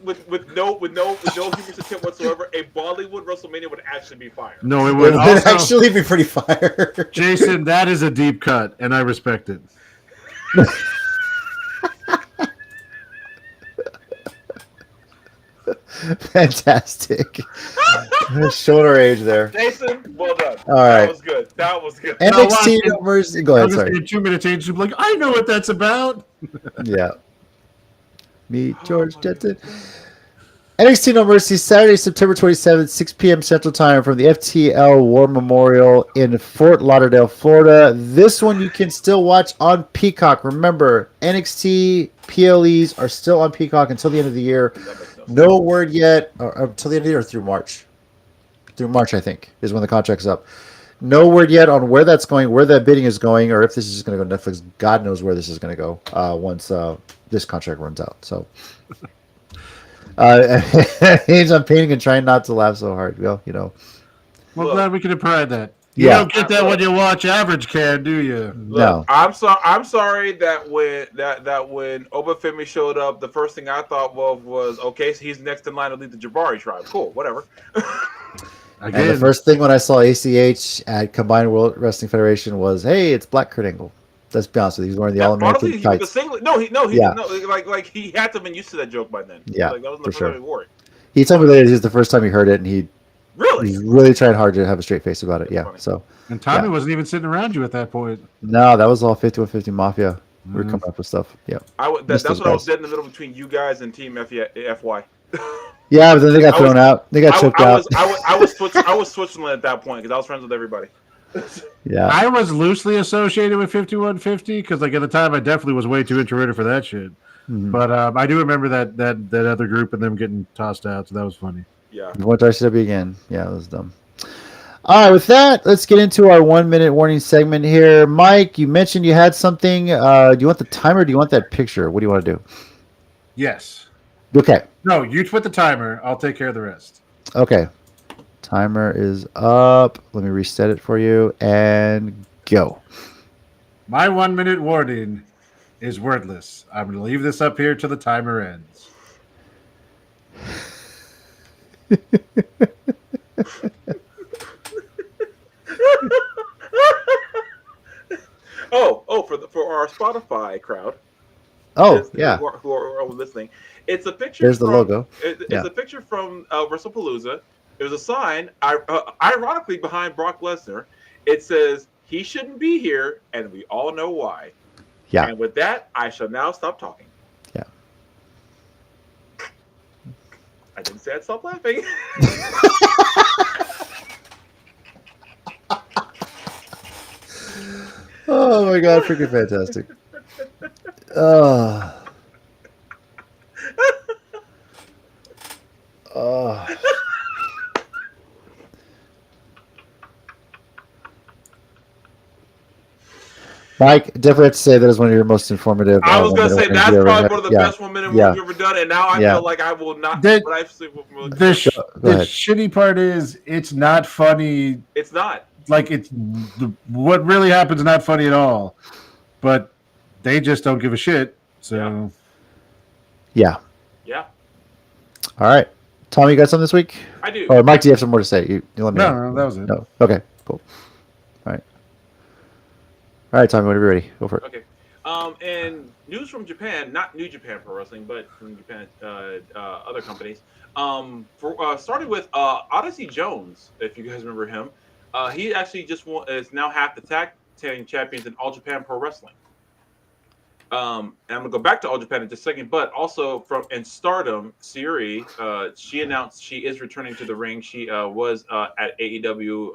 with no humorous intent whatsoever, a Bollywood WrestleMania would actually be fire. No, it It would would also, actually be pretty fire. Jason, that is a deep cut, and I respect it. Fantastic. Showing our age there. Jason, well done. All right. That was good. That was good. NXT numbers. Go ahead. Sorry. 2 minutes age, like I know what that's about. Yeah. Meet George Jetson. NXT No Mercy, Saturday, September 27th, 6 p.m. Central Time from the FTL War Memorial in Fort Lauderdale, Florida. This one you can still watch on Peacock. Remember, NXT PLEs are still on Peacock until the end of the year. No word yet, or until the end of the year or through March. Through March, I think, is when the contract's up. No word yet on where that's going, where that bidding is going, or if this is just going to go Netflix. God knows where this is going to go once this contract runs out. So, I'm painting and trying not to laugh so hard. Well, you know. Well, glad we can provide that. You don't get that when you watch Average Can, do you? No. I'm sorry that when Obafemi showed up, the first thing I thought was okay, so he's next in line to lead the Jabari tribe. Cool, whatever. And the first thing when I saw ACH at Combined World Wrestling Federation was, hey, it's Black Kurt Angle. Let's be honest with you, he's wearing the All-American tights. Like he had to have been used to that joke by then. Yeah, like, that was the for first time sure. he wore it. He told me later this is the first time he heard it, and he's Really? really trying hard to have a straight face about it. Yeah, funny. so. And Tommy wasn't even sitting around you at that point. No, that was all 5150 Mafia. We were coming up with stuff. Yeah. That's what I was dead in the middle between you guys and Team FY. Yeah, but then they got thrown out. They got choked out. I was Switzerland at that point because I was friends with everybody. Yeah. I was loosely associated with 5150 because, like, at the time, I definitely was way too introverted for that shit. Mhm. But I do remember that other group and them getting tossed out, so that was funny. Yeah. We went to RCW again. Yeah, that was dumb. All right, with that, let's get into our 1 minute warning segment here. Mike, you mentioned you had something. Do you want the timer or do you want that picture? What do you want to do? Yes. Okay. No, you put the timer. I'll take care of the rest. Okay. Timer is up. Let me reset it for you and go. My 1 minute warning is wordless. I'm going to leave this up here till the timer ends. For our Spotify crowd. Oh, yeah. Who are listening? It's a picture. There's the logo. It's a picture from Wrestlepalooza. There's a sign, ironically, behind Brock Lesnar. It says, "He shouldn't be here," and we all know why. Yeah. And with that, I shall now stop talking. Yeah. I didn't say I'd stop laughing. Oh my god, freaking fantastic. Oh. Oh. Mike, definitely have to say that is one of your most informative. I was gonna say that's probably one of the best 1 minute movies you've ever done, and now I feel like I will not. The Go ahead. shitty part is it's not funny. It's not. Like what really happens is not funny at all. But they just don't give a shit. So yeah. All right, Tom, you got something this week? I do. Or Mike, do you have some more to say? You let me. No, that was it. No. Okay, cool. All right, Tommy, whenever you're ready, go for it. Okay. And news from Japan, not New Japan Pro Wrestling, but from Japan, other companies. Started with Odyssey Jones, if you guys remember him. He actually is now half the tag team champions in All Japan Pro Wrestling. And I'm gonna go back to All Japan in just a second, but also in Stardom, Siri, she announced she is returning to the ring. She was at AEW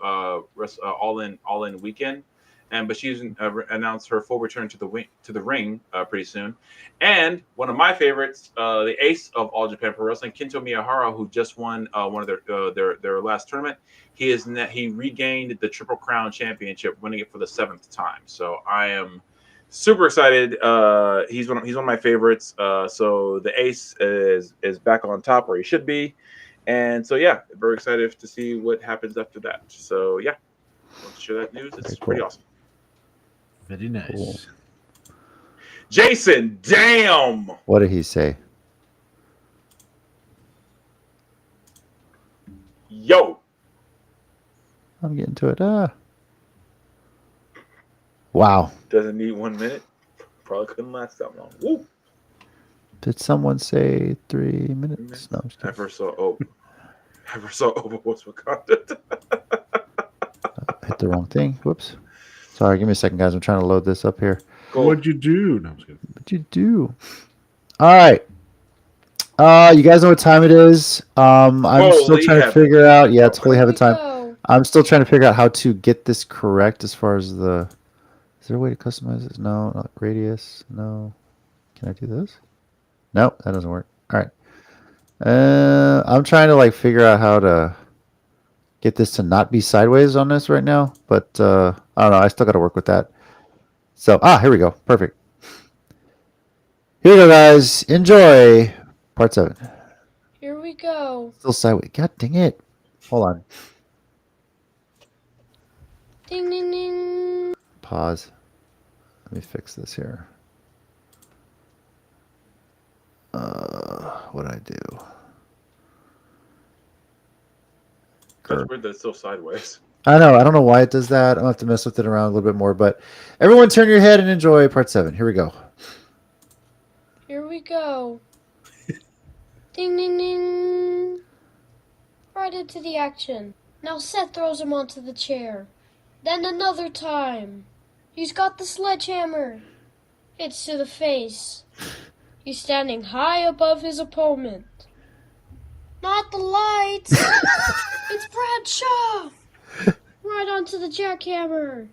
All In Weekend, but she's announced her full return to the ring pretty soon. And one of my favorites, the ace of All Japan Pro Wrestling, Kento Miyahara, who just won one of their last tournament. He regained the Triple Crown Championship, winning it for the 7th time. So I am super excited. He's one of my favorites. So the ace is back on top where he should be, and so yeah, very excited to see what happens after that. So yeah, I want to share that news. It's pretty awesome. Very nice. Cool. Jason, damn. What did he say? Yo. I'm getting to it. Wow. Doesn't need 1 minute. Probably couldn't last that long. Woo. Did someone say 3 minutes? No, I'm just kidding. Ever so was Wakanda. Hit the wrong thing. Whoops. Sorry, give me a second, guys. I'm trying to load this up here. Cool. What'd you do? No, I'm just kidding. What'd you do? All right. You guys know what time it is. I'm still trying to figure out. Yeah, it's holy heaven time. I'm still trying to figure out how to get this correct as far as the. Is there a way to customize this? No, not radius. No. Can I do this? No, that doesn't work. All right. I'm trying to figure out how to get this to not be sideways on this right now, but I don't know. I still got to work with that. So, here we go. Perfect. Here we go, guys. Enjoy part 7. Here we go. Still sideways. God dang it. Hold on. Ding, ding, ding. Pause. Let me fix this here. What did I do? That's weird that it's still sideways. I know. I don't know why it does that. I'll have to mess with it around a little bit more. But everyone turn your head and enjoy part 7. Here we go. Here we go. Ding, ding, ding. Right into the action. Now Seth throws him onto the chair. Then another time. He's got the sledgehammer. Hits to the face. He's standing high above his opponent. Not the lights. It's Bradshaw. Right onto the jackhammer.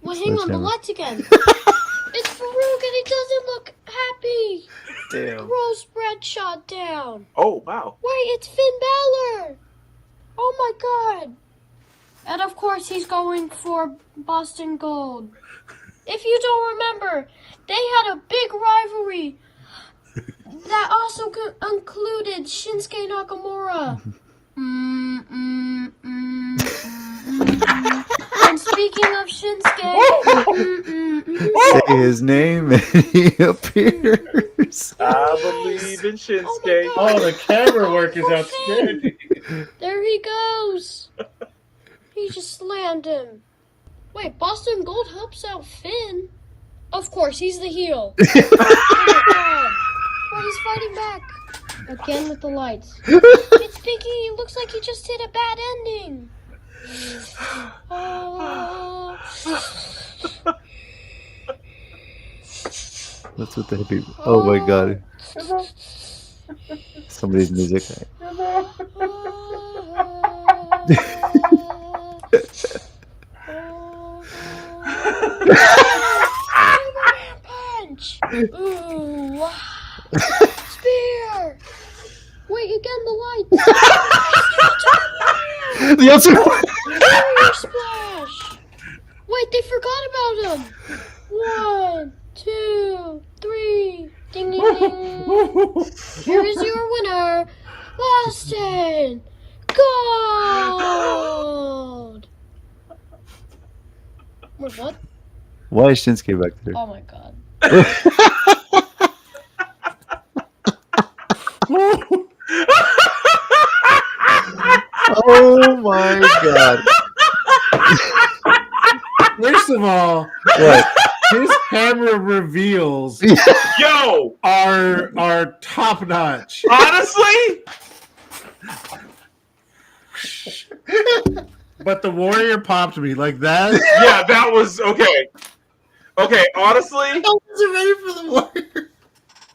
Well, hang on, the lights again. It's Farouk and he doesn't look happy. Damn. Throws Bradshaw down. Oh, wow. Wait, it's Finn Balor. Oh my god. And of course he's going for Boston Gold. If you don't remember, they had a big rivalry that also included Shinsuke Nakamura. And speaking of Shinsuke, say his name and he appears. I believe in Shinsuke. Oh, the camera work is outstanding. There he goes. He just slammed him. Wait, Boston Gold helps out Finn? Of course, he's the heel. Oh my god. But he's fighting back. Again with the lights. It's Biggie. He looks like he just hit a bad ending. Oh. What's with the hippie? Oh my god. Somebody's music. Superman punch! Ooh. Spear! Wait, again, the lights! It's the Ultimate Warrior! The Ultimate Warrior Splash! Wait, they forgot about him! 1, 2, 3. Ding, ding, ding. Here is your winner, Boston Gold! Wait, what? Why is Shinsuke back there? Oh my god. Oh my god. First of all, What? his hammer reveals Yo, are top notch. honestly, But the Warrior popped me like that. yeah, that was okay. Okay, honestly, I wasn't ready for the Warrior.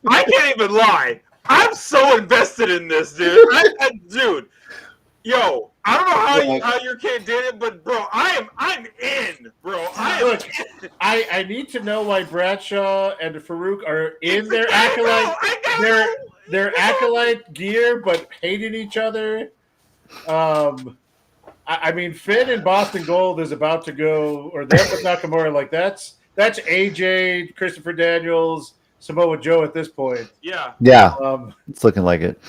I can't even lie. I'm so invested in this, dude. Dude, yo, I don't know how your kid did it, but bro, I'm in, bro. Look, I need to know why Bradshaw and Farouk are in their acolyte gear, but hating each other. I mean, Finn and Boston Gold is about to go, or them with Nakamura. Like that's AJ, Christopher Daniels, Samoa Joe at this point. Yeah. Yeah, it's looking like it.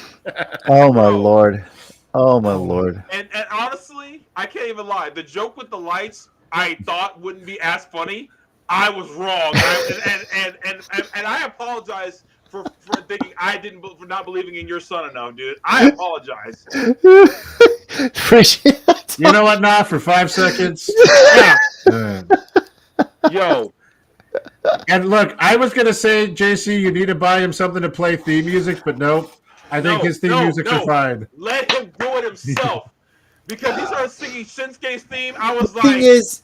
Oh my Bro. lord. Oh my lord. And honestly, I can't even lie. The joke with the lights, I thought wouldn't be as funny. I was wrong, and I apologize for thinking for not believing in your son enough, dude. I apologize. Appreciate it. You know what? Nah, for 5 seconds. Yeah. Yo, And look, I was gonna say, JC, you need to buy him something to play theme music, but nope. I think his theme music are fine. Let him do it himself. Because he started singing Shinsuke's theme, I was The thing like, is,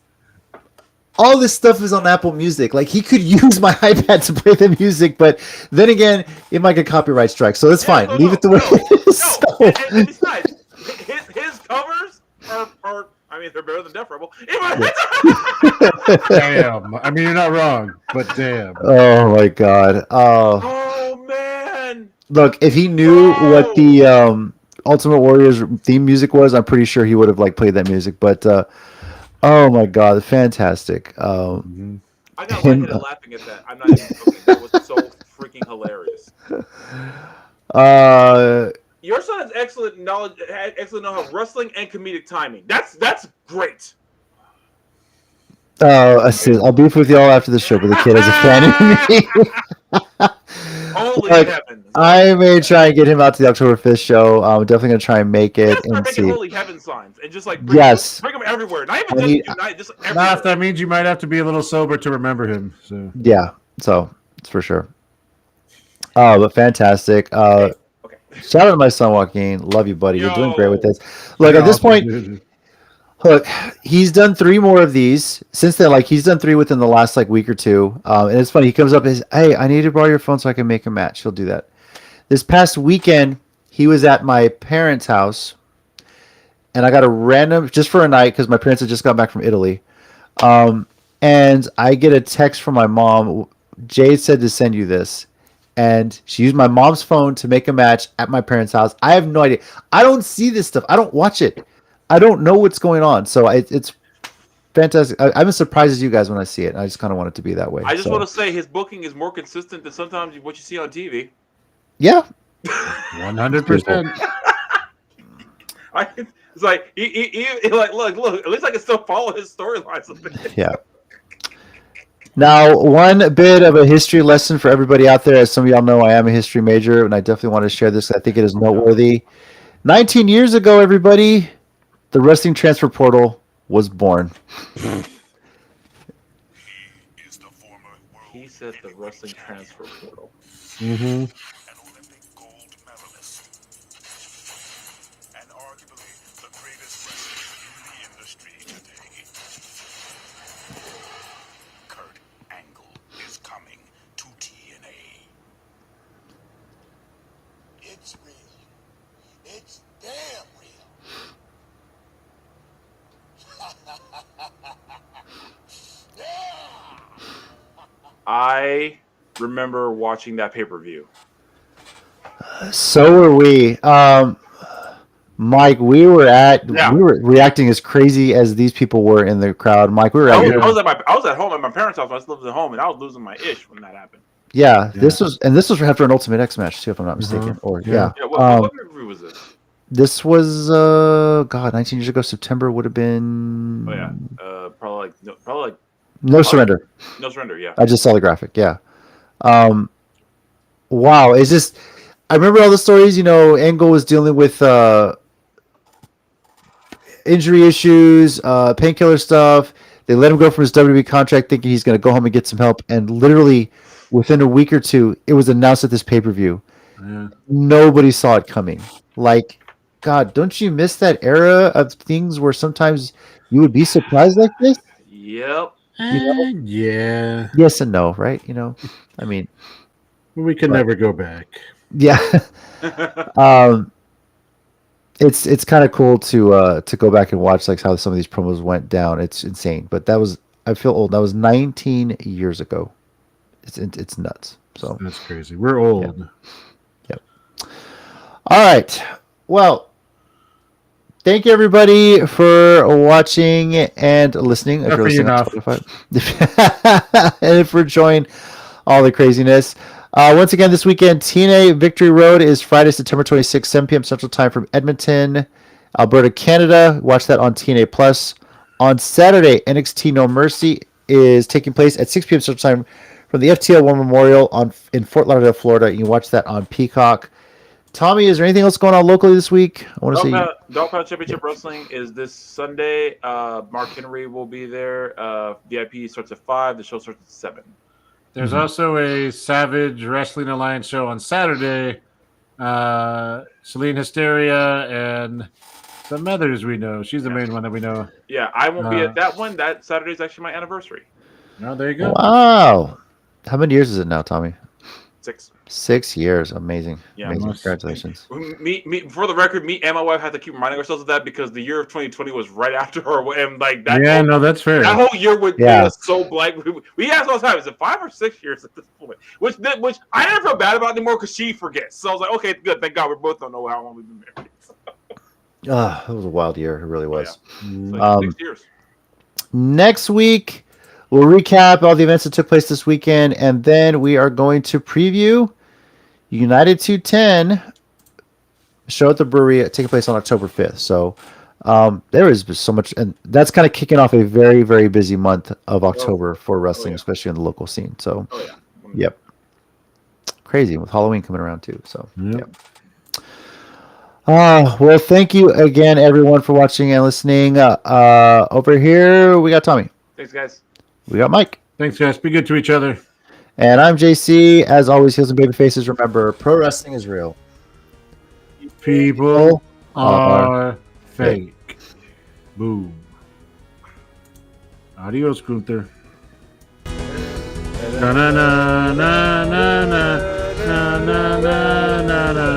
all this stuff is on Apple Music. Like, he could use my iPad to play the music, but then again, it might get copyright strike, so it's fine. so Leave it the way it is. And besides, his covers are, I mean, they're better than Death Rebel. Damn. I mean, you're not wrong, but damn. Oh my god. Oh man. Look, if he knew what the Ultimate Warrior's theme music was, I'm pretty sure he would have like played that music. But oh my god, fantastic! I got lightheaded laughing at that. I'm not even joking. That was so freaking hilarious. Your son has excellent knowledge of wrestling and comedic timing. That's great. I'll beef with y'all after the show, but the kid has a fan in me. Holy Like, heavens! I may try and get him out to the October 5th show. I'm definitely gonna try and make it Start and making see. holy heaven signs and just like bring them everywhere. Not even just unite, just everywhere. Nah, if that means you might have to be a little sober to remember him. So Yeah, so it's for sure. But fantastic. Okay. Shout out to my son Joaquin. Love you, buddy. You're doing great with this. Look, Yeah, at this awesome, point, dude. look, he's done 3 more of these since then. Like, he's done 3 within the last like week or 2. And it's funny. He comes up and says, "Hey, I need to borrow your phone so I can make a match." He'll do that. This past weekend, he was at my parents' house, and I got a random just for a night because my parents had just got back from Italy. And I get a text from my mom. Jade said to send you this. And she used my mom's phone to make a match at my parents' house. I have no idea. I don't see this stuff. I don't watch it. I don't know what's going on. So it's fantastic. I'm as surprised as you guys when I see it. I just kind of want it to be that way. I just want to say his booking is more consistent than sometimes what you see on TV. Yeah. 100%. It's like he like look. At least I can still follow his storylines. Yeah. Now, one bit of a history lesson for everybody out there. As some of y'all know, I am a history major, and I definitely want to share this. I think it is noteworthy. 19 years ago, everybody, the wrestling transfer portal was born. He said the wrestling transfer portal. Mm-hmm. An Olympic gold medalist. And arguably the greatest wrestler in the industry today. Kurt Angle is coming to TNA. It's real. It's damn real. Yeah! I remember watching that pay-per-view. So were we. Mike, we were reacting as crazy as these people were in the crowd. Mike, we were I was at home at my parents' house. I was living at home, and I was losing my ish when that happened. Yeah, this was after an Ultimate X match too, if I'm not mistaken. Or Yeah, what pay-per-view was this? This was 19 years ago. September would have been. Oh yeah, probably like No Surrender. No Surrender. Yeah, I just saw the graphic. Yeah. Wow, it's just. I remember all the stories. You know, Angle was dealing with injury issues, painkiller stuff. They let him go from his WWE contract, thinking he's going to go home and get some help. And literally, within a week or two, it was announced at this pay-per-view. Yeah. Nobody saw it coming. Like, God, don't you miss that era of things where sometimes you would be surprised like this? Yep. Yeah. Yes and no, right? You know, I mean, we can never go back. Yeah. It's kind of cool to go back and watch like how some of these promos went down. It's insane. But that was, I feel old. That was 19 years ago. It's nuts. So that's crazy. We're old. Yep. All right. Well, thank you everybody for watching and listening. If you're listening on Spotify. And for enjoying all the craziness. Once again, this weekend, TNA Victory Road is Friday, September 26th, 7 p.m. Central Time from Edmonton, Alberta, Canada. Watch that on TNA Plus. On Saturday, NXT No Mercy is taking place at 6 p.m. Central Time from the FTL War Memorial in Fort Lauderdale, Florida. You can watch that on Peacock. Tommy, is there anything else going on locally this week? I want to see. Dog Pound Championship Wrestling is this Sunday. Mark Henry will be there. VIP starts at 5. The show starts at 7. There's also a Savage Wrestling Alliance show on Saturday. Celine Hysteria and some others we know. She's the main one that we know. Yeah, I won't be at that one. That Saturday is actually my anniversary. Oh, there you go. Wow. How many years is it now, Tommy? 6. 6 years. Amazing. Yeah, amazing. Congratulations. Me, for the record, me and my wife had to keep reminding ourselves of that because the year of 2020 was right after her, and like that. Yeah, no, that's fair. That whole year would be so blank. We asked all the time, is it 5 or 6 years at this point? Which I never feel bad about anymore because she forgets. So I was like, okay, good, thank God we both don't know how long we've been married. That was a wild year. It really was. Yeah. 6 years. Next week, we'll recap all the events that took place this weekend, and then we are going to preview United 210 show at the brewery taking place on October 5th. So there is so much, and that's kind of kicking off a very, very busy month of October for wrestling, especially in the local scene. So, yep. Crazy with Halloween coming around too. So, yep. Well, thank you again, everyone, for watching and listening. Over here, we got Tommy. Thanks, guys. We got Mike. Thanks, guys. Be good to each other. And I'm JC. As always, heels and baby faces. Remember, pro wrestling is real. People are fake. Boom. Adios, Gunther. Na na na na na na na na na na na